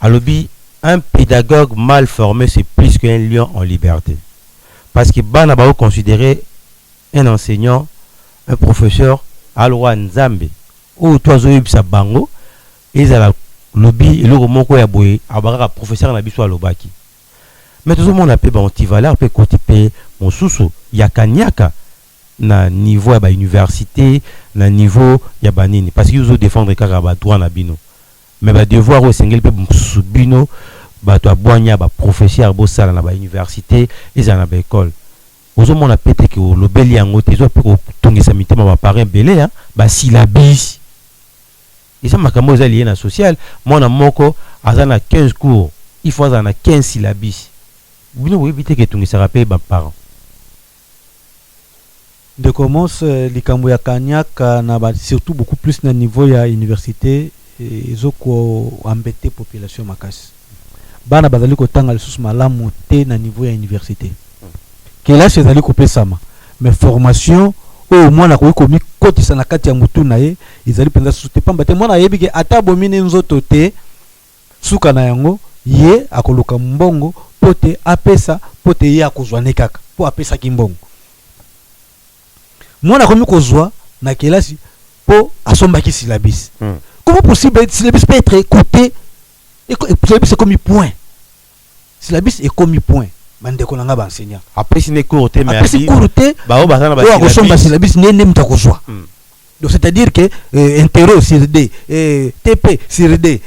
alobi un pédagogue mal formé c'est plus qu'un lion en liberté parce que bana ba considérer un enseignant un professeur alwa nzambe ou toi zo yebisa bango ezala lobi eloko moko ya boye abaka professeur na biso alobaki. Mais tout le monde a payé antivaleur, peut cotiper mon sous yakanyaka na niveau ya ba université, na niveau ya banini parce qu'ils ont défendre kaka ba droit na bino. Mais ba devoir au single pe subino ba to abonya ba professeur bo sala na ba université et na ba école. Ozo mona pété que le beli yango tezo pe ko tongisa mitema ba parent belé hein, ba syllabus. Et ça makambo za lié na social, mona moko azana 15 cours, il faut azana 15 syllabus. Vous pouvez éviter que tout ça rappelle mes parents. De commence likambo ya kanyaka na surtout beaucoup plus na niveau ya université ezoko embêter population makasi. Bana bazali ko tanga lisusu malamu te na niveau ya université. Kela ezali ko pesama. Mais formation au moins na ko komi kotisa na kati ya mutu na ye ezali penza sute pamba te mwana yebi ke ata bomine nzoto te suka na yango ye akoluka mbongo pote apesa pote ye akozwane kaka po apesa kimbongo mwana komi kozwa na kelasi po asombaki syllabus comment possible syllabus peut être écouté et syllabus est comme point syllabus est comme point bandeko nanga ba enseignant après c'est cours te mais après c'est cours te ba bazana ba syllabus nene mtakozwa. Donc c'est-à-dire que interro sur D, TP sur D,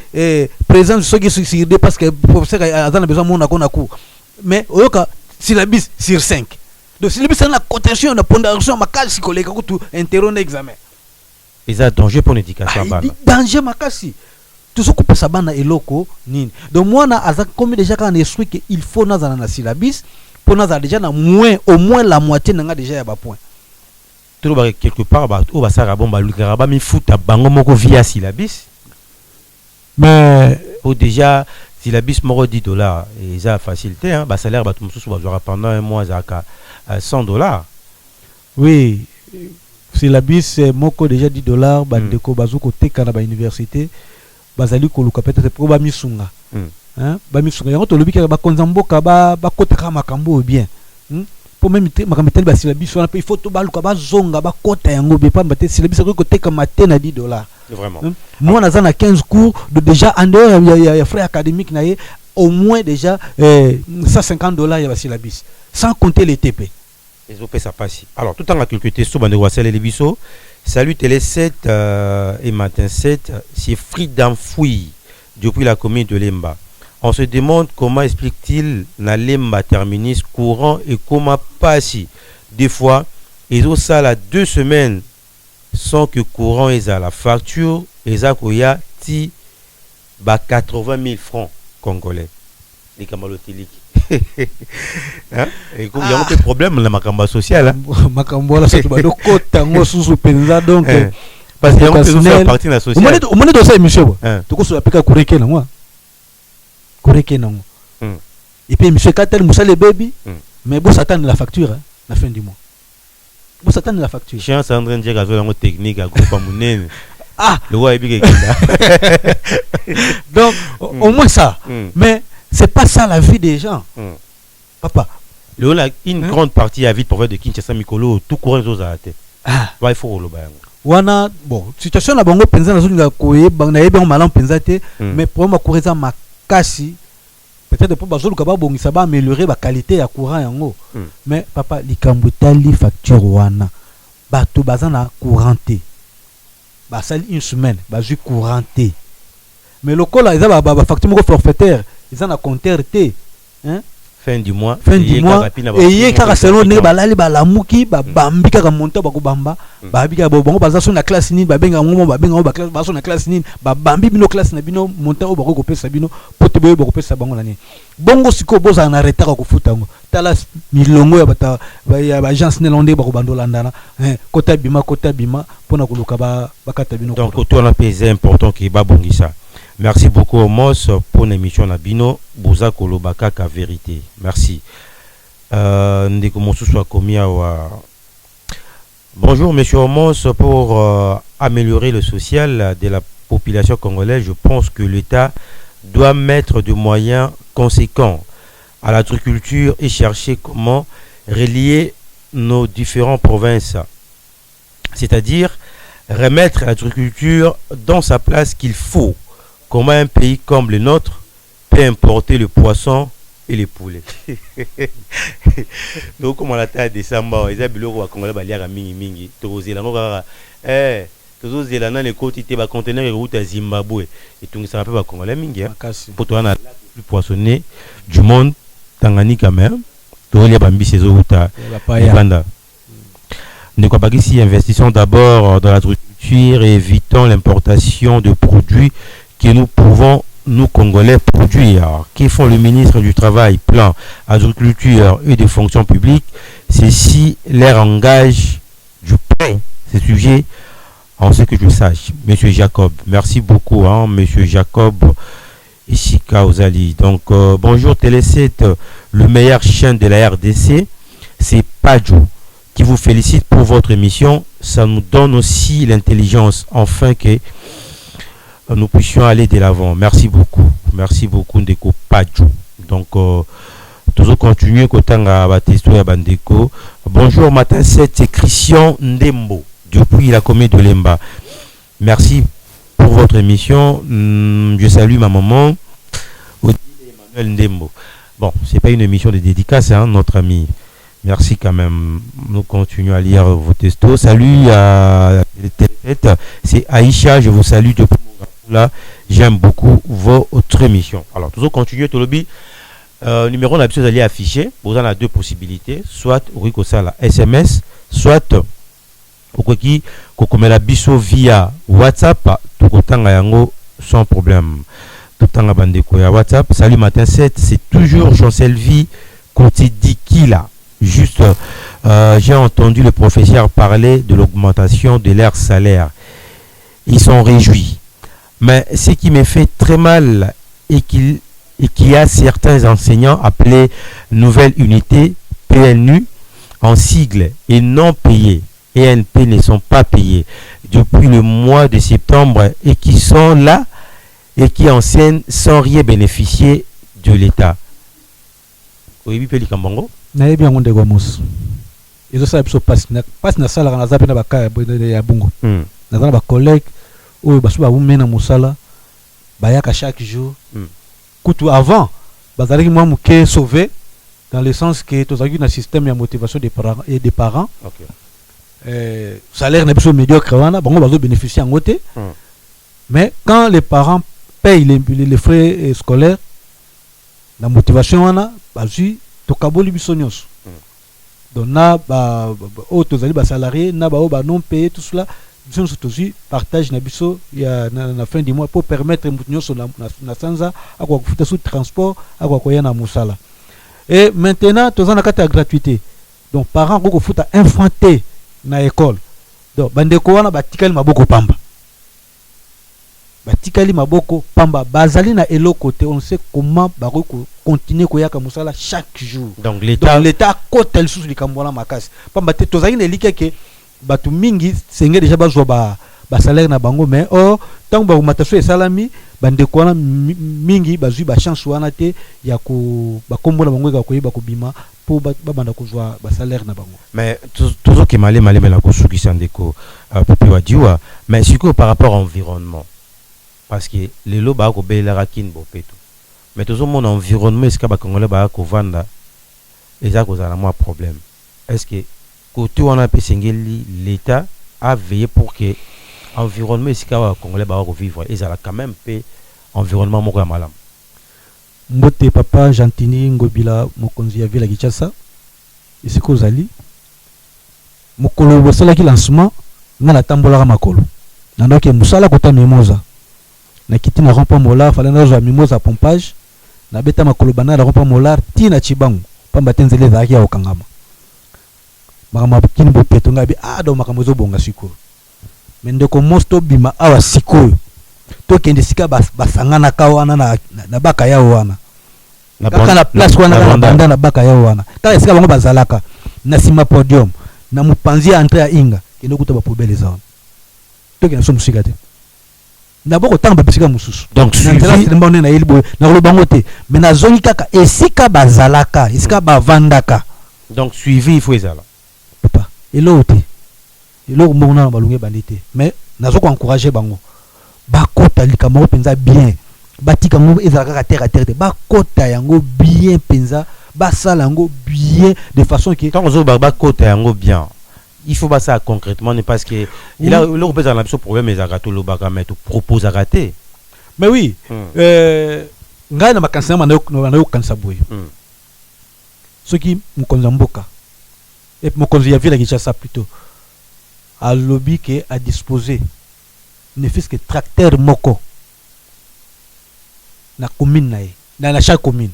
présence sur D parce que le professeur a besoin de mon cours. Mais au cas syllabus sur 5. Donc syllabus c'est la cotation, la pondération, ma case psychologique, tout interro d'examen. Et ça danger pour l'éducation bana. Danger makasi. Tout ce que peut sabana et loco nini. Donc moi na azak comme déjà quand esprit que il faut na na syllabus pour na déjà na moins au moins la moitié n'a déjà ya ba point. Quelque part au basara bomba lukaraba mi futa bango moko via syllabus mais au déjà syllabus moko $10 et ça facilité hein ba salaire ba tout mususu bazora pendant un mois zaka $100. Oui syllabus moko déjà $10 bandeko bazuko teka na ba université bazali ko luka peut-être pour ba misunga hein ba misunga yango to lobi ka ba konzamboka ba koteka makambo bien pour même makambo tele ba syllabus on il faut to ba luka ba zonga ba kota yango be pa mbate syllabus ko teka matin na $10. Vraiment moi naza na 15 cours de déjà en dehors ya frais académiques na ye au moins déjà $150 ya ba syllabus sans compter les TP. Les OP ça passe. Alors tout en la culture so bande wasel les biso. Salut Télé 7 et Matin 7, c'est Frida Fouille depuis la commune de Lemba. On se demande comment explique-t-il na Lemba terminus courant et comment passer. Des fois, ils ont ça là 2 semaines sans que courant est à la facture et ça koya ti ba 80 000 francs congolais. Les camalotiliques. Hein? Et comme il y a un peu de problème dans la macamba sociale. Macamba là c'est tout kota ngo susu penza donc parce qu'il y a un peu de partie de la sociale. Au moment de ça monsieur tu ko so apika kureke na moi. Kureke na moi. Et puis monsieur Katel Moussa le baby mais bon ça attend la facture la fin du mois. Bon ça attend la facture. Chien c'est en train de dire gazo la technique à groupe munene. Ah le roi est donc au moins ça. Mais c'est pas ça la vie des gens. Papa. Une grande partie a vite pour faire de Kinshasa Mikolo, tout courant aux arrêtés. Ah, il faut le bain. Wana bon, situation na bango penza na zunga koye bang na yeba malam penza te, mais pour ma coureza makasi peut-être pour bazolo ka ba bongisa ba améliorer ba qualité ya courant yango. Mais papa likambo tali facture wana. Ba to bazana couranté. Ba sali une semaine, ba ju couranté. Mais le col là ils a ba facture moko forfaitaire. Ils ont un compteur T. Hein? fin du mois et kaka selon ne balali balamuki babambi kaka monta bakobamba babika bongo baza so na classe nini babenga ngomo babenga ba classe baso na classe nini babambi bino classe na bino monta o bako kopesa bino pote boye bako kopesa bango na nini bongo siko boza na retard ko futa ngo tala milongo ya bata ya agence nelonde bako bandola ndana kota bima pona kuluka bakata bino donc on a pesé important qui babongisa. Merci beaucoup Omos pour l'émission Nabino Boza Kolobaka ka vérité. Merci. Ndeko Mosu soit commis à Bonjour monsieur Omos, pour améliorer le social de la population congolaise, je pense que l'État doit mettre des moyens conséquents à l'agriculture et chercher comment relier nos différentes provinces. C'est-à-dire remettre l'agriculture dans sa place qu'il faut. Comment un pays comme le nôtre peut importer le poisson et les poulets. Donc, comme on l'a dit à décembre, ils ont dit que les mingi les côtes étaient conteneurs et routes à Zimbabwe. Et tout ça rappelle Congolais mingi. Pour toi, on a le plus poissonné du monde, Tanganyika même. Tout les bambi ces routes à Uganda. Ne crois pas qu'ici, investissons d'abord dans l'agriculture et évitons l'importation de produits que nous pouvons, nous Congolais, produire. Que font le ministre du Travail, Plan, Agriculture et des Fonctions publiques? Ceci leur engage du pain. Ces sujets, en ce que je sache. Monsieur Jacob, merci beaucoup, Monsieur Jacob Ishika Ozali. Donc, bonjour Télé 7, le meilleur chaîne de la RDC, c'est Padjo, qui vous félicite pour votre émission. Ça nous donne aussi l'intelligence, enfin que nous puissions aller de l'avant. Merci beaucoup Ndeko Padjo. Donc toujours continuer kotanga batesto ya bandeko. Bonjour matin 7, c'est Christian Ndembo depuis la commune de Lemba. Merci pour votre émission. Je salue ma maman Emmanuel Ndembo. Bon, c'est pas une émission de dédicace, notre ami. Merci quand même. Nous continuons à lire vos textos. Salut à c'est Aïcha, je vous salue depuis là, j'aime beaucoup votre émission. Alors, toujours continuer, Tolobi. Numéro, on a besoin d'aller afficher. Vous en avez deux possibilités. Soit, la SMS, soit, la biso via WhatsApp, sans problème. Tout bandeko ya WhatsApp. Salut matin 7, c'est toujours Chancel-Vie Kotidikila. Juste, j'ai entendu le professeur parler de l'augmentation de leur salaire. Ils sont réjouis. Mais ce qui me fait très mal est qu'il y a certains enseignants appelés Nouvelle Unité, PNU, en sigle et non payés. ENP ne sont pas payés depuis le mois de septembre et qui sont là et qui enseignent sans rien bénéficier de l'État. Oui, Peli Kambongo. Na bien on de gomos. Ils ça passe na sala na zape na baka ya bungo. Na ba collègue ou basuba umena musala bayaka chaque jour. Kutu avant bazalaki moi muke sauver dans le sens que tous un système de motivation des parents et des parents. OK. Salaire n'est pas médiocre wana bango bazo bénéficier en côté. Mais quand les parents payent les frais scolaires, la motivation wana bazu tokaboli bisonyos. Donc na ba autres ali ba salariés na ba non payé tout cela. Nous aussi partage na biso ya na fin du mois pour permettre mutunyoso na sanza akwa kufuta sous transport akwa koya na musala. Et maintenant tous en akata gratuité. Donc parents ko futa infanté na école. Donc bandeko wana batikali maboko pamba. Batikali maboko pamba bazali na elo côté on sait comment baro continuer koyaka musala chaque jour. Donc l'état kotel sous likambola makasi. Pamba te tozali na like ke batu mingi senge déjà bazwa ba salaire na bango mais tant ba matasho e salami bandeko wana mingi bazwi ba chance wana te ya ko ba kombo na bango ka koyeba ko bima pour ba banda kozwa ba salaire na bango. Mais toujours que malé la ko suki sandeko popi wadiwa mais siko par rapport à environnement parce que les lots ba ko bela rakin bo peto mais toujours mon environnement est-ce que ba congolais ba ko vanda eza ko za moi problème est-ce que côté on a pesengeli l'État a veillé pour que environnement est-ce que congolais ba ko vivre et ça la quand même pe environnement moko ya malam. mbote papa Gentini Ngobila mokonzi ya ville Kinshasa isiko zali mokolo bosala ki lancement ngala tambola makolo nandoke musala kota mimoza na kiti na rompa molar fala na zo mimoza pompage na beta makolo bana na rompa molar ti na chibangu pamba tenzele zaki ya okangama makama kini bo peto ngabi do makamo zo bonga sikuru mende ko mosto bima awa sikuru to kende sika basangana ka wana na baka ya wana na place wana na banda na baka ya wana ta sika bango bazalaka na sima podium na mupanzi entre ya inga kende kuta ba pobele za wana to kende so musika te na boko tamba bisika mususu donc suivi na mbone na yelibo na lo bango te mais na zoni kaka esika bazalaka esika bavandaka donc suivi il faut ezala papa elo te elo mbona na balunge bandite mais nazo ko encourager bango bakota likambo penza bien batika ngo ezalaka terre à terre te bakota yango bien penza basala yango bien de façon que quand on bakota yango bien il faut pas ça concrètement parce que il a le repose dans l'absence problème les agato le baka mais tu proposes à rater mais oui ngai na makansa na kansa boy ce qui mukonza mboka et mukonza ya ville Kinshasa plutôt à lobby que à disposer ne fait que tracteur moko na commune na chaque commune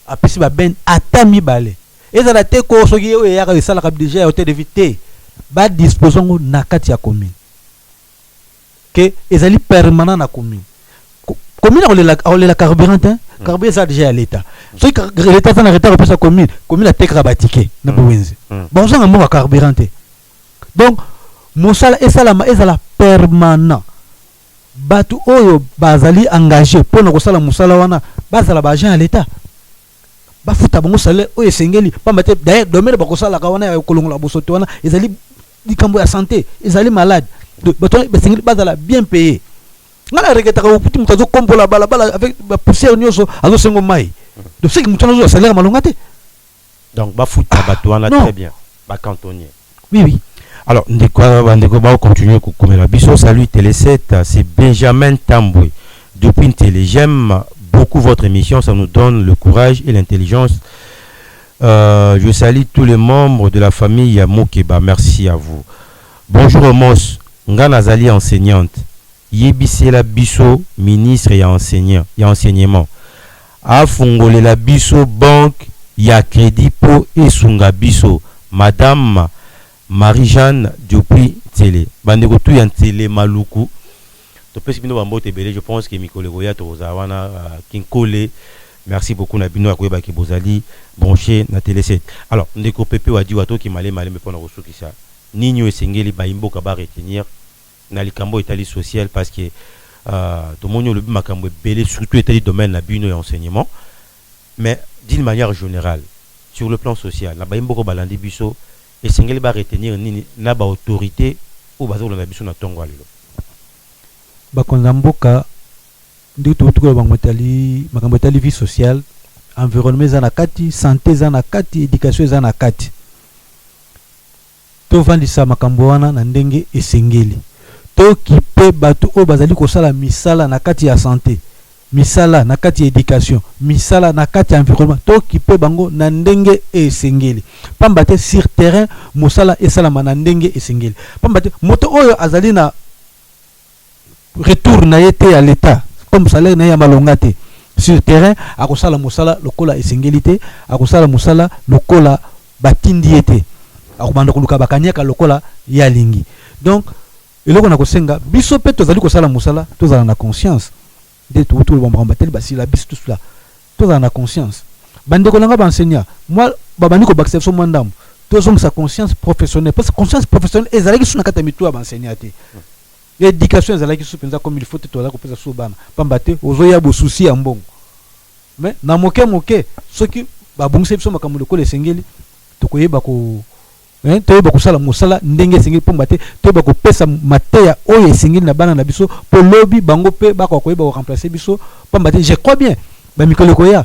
apesi ba ben atami balé ezala te ko soki o ya ka sala ka déjà hôtel de vite ba disposons na kati ya commune que ezali permanent na commune commune on la carburant carburant ça déjà à l'état soki l'état ça na retard pour sa commune a tekra ba ticket na bowenze bon ça ngamo carburant donc mosala esalama ezala permanent batu oyo bazali engagé pour na kosala mosala wana bazala ba agent à l'état bafuta bango salaire oyo esengeli pamba te d'ailleurs domaine bakosala ka wana ya kolongola bosoto wana ezali likambo ya santé ezali malade bato basengeli bazala bien payé ngala reketaka okuti mutazo kombola bala avec ba poussière nyonso azo sengo mai donc c'est que mutano zo salaire malonga te donc bafuta bato wana très bien ba cantonnier oui alors ndeko ba continuer ko komela biso salut Télé 7 c'est Benjamin Tamboué depuis Télé j'aime beaucoup votre émission, ça nous donne le courage et l'intelligence. Je salue tous les membres de la famille Yamokeba. Merci à vous. Bonjour Omos, Ngana Zali enseignante. Yebisela Bisso, ministre et enseignant, et enseignement. Afongole la Bisso banque, ya crédit po et sunga Bisso. Madame Marie-Jeanne depuis Télé. Bandeko tu yan Télé Maluku. Je pense que Mikole Goya Tozawana Kinkole, merci beaucoup Nabino Akoyeba Kibozali, branché na Télé 7. Alors, Ndeko Pepe Wadi Wato qui m'allait me prendre au qui ça. Nino et Sengeli Baimbo Kaba retenir na likambo Italie social parce que tout le monde le makambo belé surtout Italie domaine na bino et enseignement. Mais d'une manière générale, sur le plan social, na Baimbo ko balandi biso et Sengeli ba retenir ni na ba autorité ou bazo na biso na tongo alelo. Bakonza mboka ndi tutuko makambo etali vie sociale environnement za na kati santé za na kati éducation za na kati to vandisa makambo wana na ndenge esengeli to kipe batu o bazali kosala misala na kati ya santé misala na kati ya éducation misala na kati ya environnement to kipe bango na ndenge esengeli pamba te sur terrain mosala esalama na ndenge esengeli pamba te moto oyo azali na retour na yete à l'état comme salaire na ya malongate sur terrain akosala musala lokola esengélité akosala musala lokola batindi yete akobanda koluka bakanyaka lokola ya lingi donc eloko na kosenga biso pe tozali kosala musala tozala na conscience de tout le bambamba tel basi la biso tout cela tozala na conscience bande ko langa ba enseignant moi babani ko bakse so mandam tozom sa conscience professionnelle parce que conscience professionnelle ezali suna kata mitu ba enseignant te l'éducation ezalaki soupenza comme il faut te tola ko pesa so bana pambate ozoya bo souci ya mbongo mais na moke soki babungisa biso makambo ko lesengeli to koyeba ko toyeba ko sala musala ndenge esengeli pambate toyeba ko pesa mateya oyo esengeli na bana na biso po lobi bango pe bako koyeba ko remplacer biso pambate je crois bien ba mikolo koya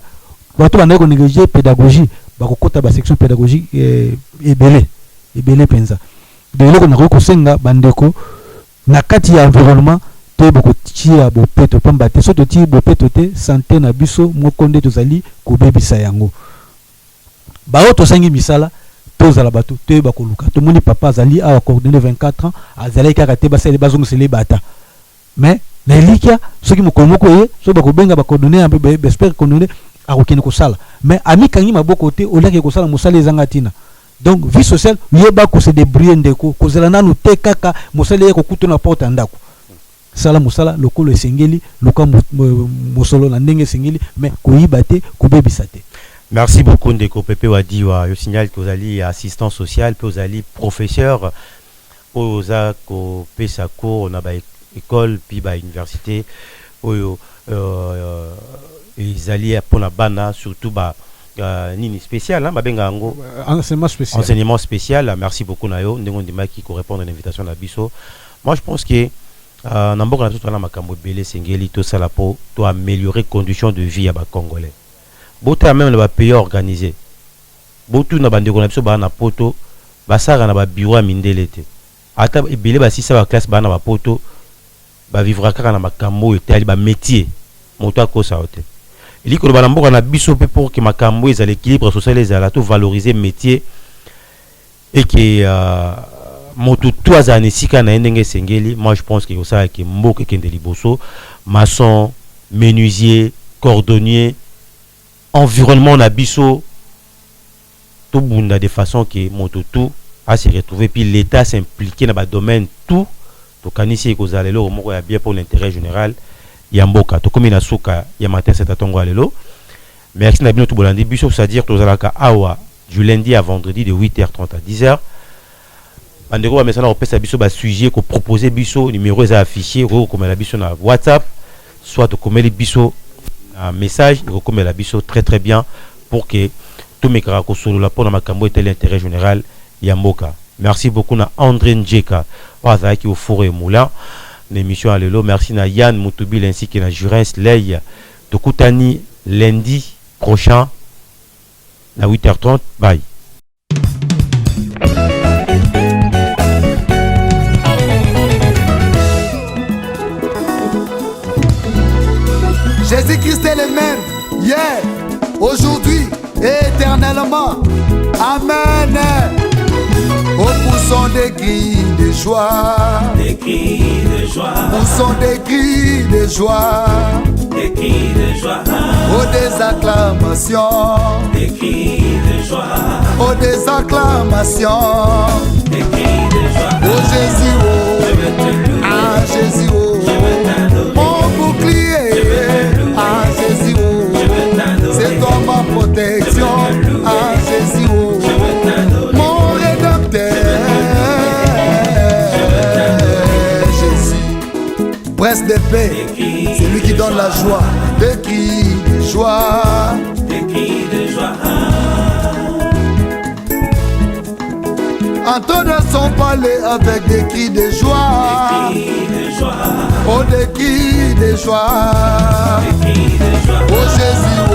bato bana ko négliger pédagogie bako kota ba section pédagogique ebele penza de loko na ko senga bandeko na kati ya environnement te boko tia bopeto pamba te so to ti bopeto te santé na biso moko nde tozali kobebisa yango bao tosangi misala tozala bato toyeba koluka tomoni papa azali awa coordonné 24 ans azali kaka te basali bazongisele bata mais na elikia soki mokolo moko ye so bakobenga bacoordonné un peu bespère coordonné akokende kosala mais amikangi maboko te olaki kosala mosala ezanga tina donc vie sociale yeba ko se débrouiller ndeko kozela nanu te kaka mosala ye kokuta na porte ndako sala mosala lokolo esengeli luka mosolo na ndenge esengeli mais koyiba te kobebisa te. Merci beaucoup Ndeko Pepe Wadiwa. Je signale que vous allez assistant social, que vous allez professeur, vous allez pesa cours, on a école, puis université, ils allaient pour la bana, surtout nini spécial, enseignement spécial. Enseignement spécial. Merci beaucoup Nayo, Ndeko Ndima qui répond à l'invitation de la Bisso. Moi je pense que Namboka na tout na makambo belé sengeli tout ça là pour améliorer conditions de vie à Congolais. Bota même le pays organisé. Botu na bande kona biso ba na poto, basara na ba bureau mindele te. Ata ebele ba sisa ba classe ba na ba poto, ba vivra kaka na makambo etali ba métier. Moto akosa ote. Ili ko ba na mboka na biso pe pour que makambo ezala l'équilibre social ezala to valoriser métier et que moto toaza nesika na ndenge sengeli. Moi je pense que ça que mboka kende liboso, maçon, menuisier, cordonnier, environnement na biso tout bunda de façon que moto tout a se retrouver puis l'état s'impliquer dans ba domaine tout to kanisi ko zalelo moko ya bien pour l'intérêt général ya mboka to comme na suka ya matin cet atongo alelo. Merci na bino tout bolandi biso, c'est-à-dire to zalaka awa du lundi à vendredi de 8h30 à 10h. Bandeko ba mesana opesa biso ba sujet ko proposer biso numéro est affiché ko comme la biso na WhatsApp soit to comme les biso un message comme la biso très très bien pour que tout mes caracos sur la pour la makambo était l'intérêt général Yamboka. Merci beaucoup na André Njeka waza qui au forêt moulin l'émission à l'élo. Merci na Yann Moutubil ainsi que na Jurens Ley Tokutani lundi prochain à 8h30. Bye. Jésus-Christ est le même, hier, aujourd'hui et éternellement. Amen. Au poussons des cris de joie, des cris de joie, poussons des cris de joie, des cris de joie, oh des acclamations, des cris de joie, oh des acclamations, des cris de joie. Oh Jésus, oh, ah Jésus, oh, mon bouclier, ah Jésus, oh, c'est toi ma protection, ah Jésus, oh, mon rédempteur, Jésus, prince de paix, c'est lui qui donne la joie, des cris de joie, des cris de joie. Entonne son palais avec des cris de joie, des cris de joie, oh des cris de joie, des cris de joie. Oh Jésus, oh,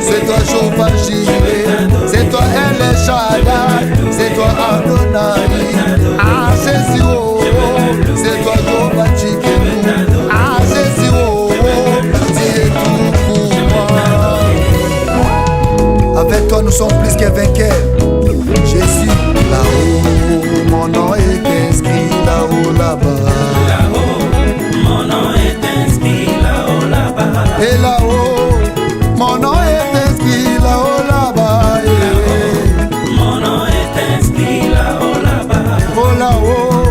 c'est toi Jehovah Jireh, c'est toi El Shaddai, c'est toi Adonai. Ah Jésus, oh, c'est toi Jehovah Tsidkenu. Ah Jésus, oh, tu es tout pour moi. Avec toi nous sommes plus que vainqueurs. Jésus, là-haut, mon nom est inscrit là-haut, là-bas. Là-haut, mon nom est inscrit là-haut, là-bas. Et là-haut, mon nom est inscrit là-haut, là-bas. Mon nom est inscrit là-haut, là-bas. Oh là-haut,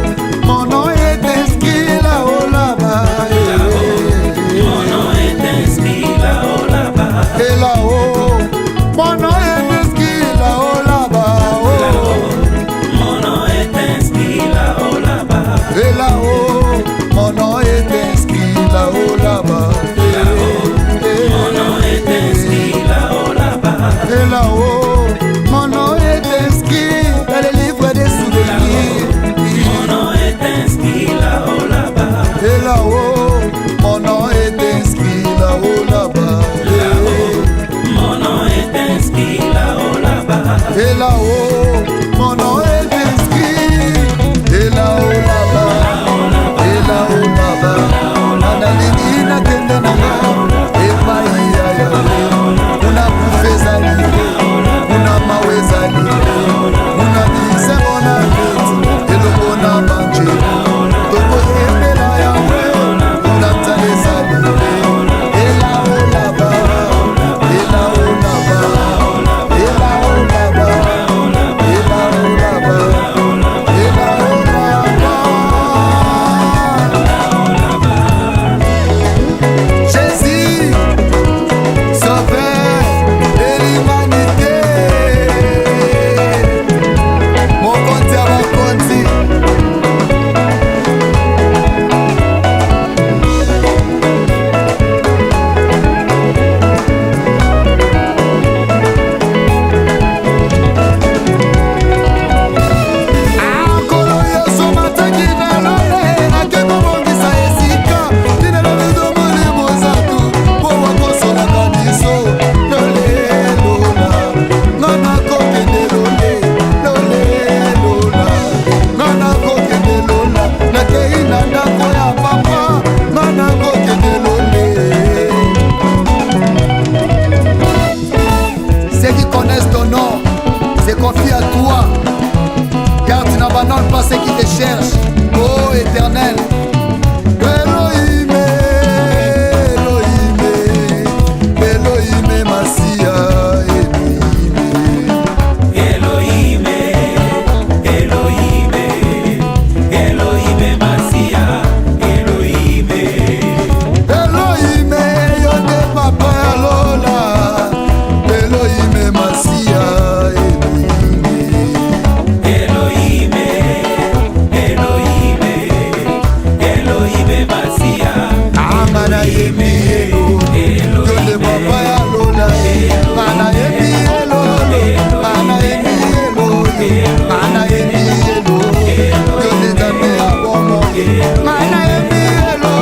mon nom est inscrit là-haut, là-bas. Là-haut, mon nom est inscrit là-haut, là-bas. Et là-haut, mon nom est inscrit là-haut, là-bas. n'abandonne pas ceux qui te cherchent. Oh Éternel. Elohim, Elohim, Elohim, Masia. Elohim, Elohim, Elohim, Masia. Elohim, Elohim, Yonde Papa Lola. Elohim, Masia. Elohim, Elohim, Elohim, Masia. Amana Yemi Elo, Yonde Papa Lola. Mana Yemi Elo, Mana Yemi Elo, Mana Yemi Elo, Yonde Dame Abomo. Mana Yemi Elo,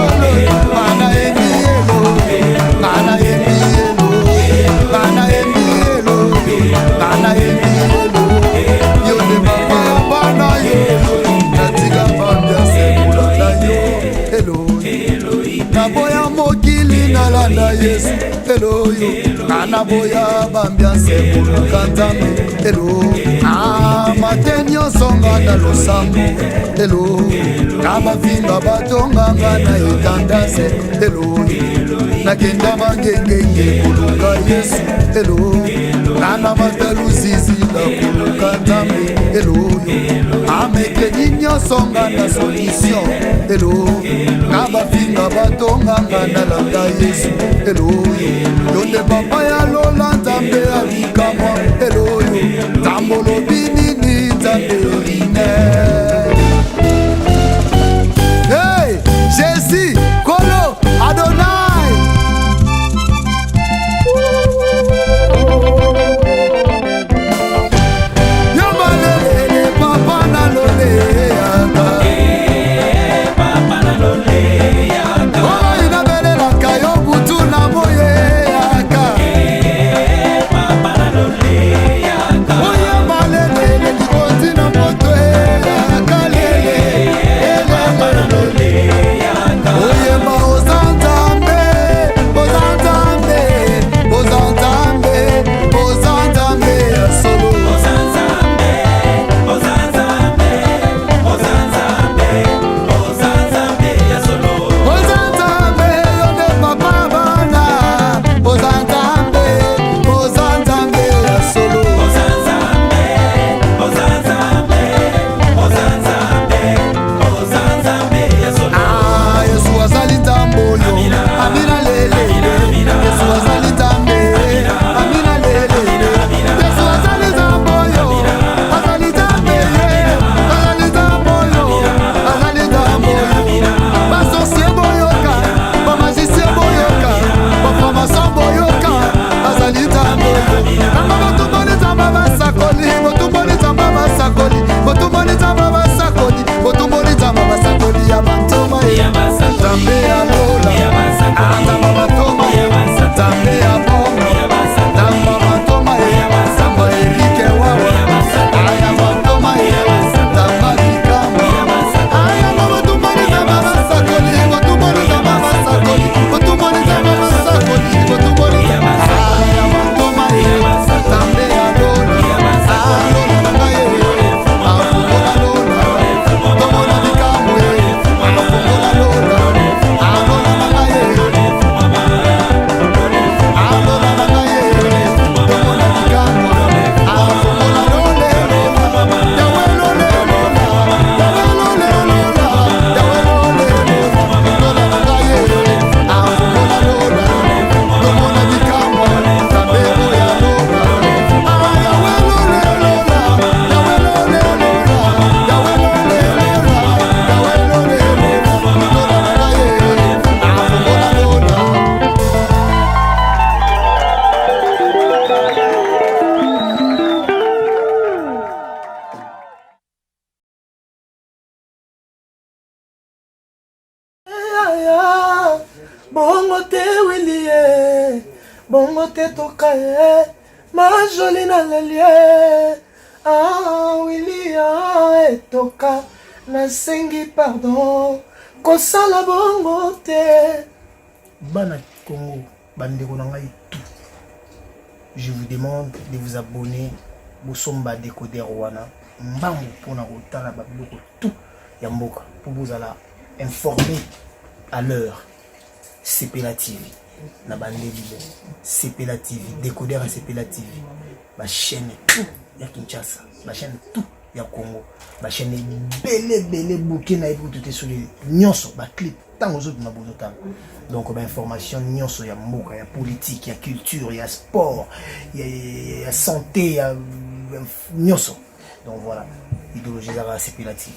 Mana Yemi Elo, Mana Yemi Elo, Mana Yemi Elo, Mana Yemi Elo, Yonde Papa Bana Yo, Natika Bambia Sekula Tayo, Elo, Naboya Mokili Nalanda Yesu, Elo yo, Nanaboya Bambia Sekula Kantame, Elo, Matenyo Songa na Losambo, Elo, Nabafinga Batonga na Itandase, Elo, Nakenda Mangenge Kuluka Yesu, Elo, Nana Mataluzizi la Kuluka Tame, Elo, Ameke Ninyo Songa na Solution, Elo, Nabafinga Batonga na Landa Yesu, Elo, Yonde Papa ya Lola Tambe Alikama, Elo, Tambolo Binini Tambe Rine. Hey, Jésus, Kolo, Adonai. Yomalele, Papa na lole yaka. Papa na lole yaka. Oh, inabele la kayo butu na moye yaka. Papa na lole yaka. Oh, yomalele, likoti na moto yaka lele. Papa na lole yaka. Oh, yema ozantambe, ozantambe, ozantambe, ozantambe ya solo. Ozanzambe, Ozanzambe, Ozanzambe, Ozanzambe ya solo. Ozantambe, yonde papa bana. Ozantambe, ozantambe ya solo. Ozanzambe, Ozanzambe, Ozanzambe, Ozanzambe ya solo. Ah, Yesu azali tambo yo. Amina lele. Yesu azali tambe. Amina lele. Yesu azali tambo yo. Azali tambe. Azali tambo yo. Azali tambo yo. Basorcier boyoka. Bamagicien boyoka. Baframaçon boyoka. Azali tambo yo. Nanga botumboni tamba basakoli. Botumboni tamba basakoli. Botumboni tamba basakoli. Botumboni tamba basakoli ya bantoma ye. Tambe ya lola. Tamba batoma ye. Tambe ya bongo. Tamba batoma ye. Tamba erike wawa. Aya batoma ye. Tamba likama. Aya botumboni tamba basakoli. Botumboni tamba basakoli. Botumboni tamba basakoli. Botumboni tamba basakoli. Aya batoma ye. Tambe ya lola. Lola nanga ye. Afungola lola. Tomona likamo ye. Afungola lola. Alola nanga ye. Alola nanga ye. Tomona likamo. Afungola lole lola. Yawe lole lola. Yawe lole lola. Yawe lole lola. Lola nanga ye. Afungola lola. Tomona likamo. Tambero ya lola. Yawe lole lola. Yawe lole lola. Yawe lole lola. Yawe lole lola. Lola nanga ye. Afungola lola. Bongo te Willie, bongo te tokaye, ma jolie na lelie. Ah Willie etoka, nasengi pardon, kosala bongo te. Bana Congo, bandeko na ngai tout. Je vous demande de vous abonner, Bosomba Décodeur wana, mbangu mpona kotala babiloko tout ya mboka po bozala informé à l'heure. Sepela TV na bandeli Sepela TV décodeur Sepela TV ba chaîne tout ya Kinshasa ba chaîne tout ya Congo ba chaîne belé Burkina et tout sur les nyonso ba clip tant aux autres na bozotam. Donc ba information nyonso ya mboka ya politique ya culture ya sport ya santé ya nyonso. Donc voilà, idéologie za Sepela TV.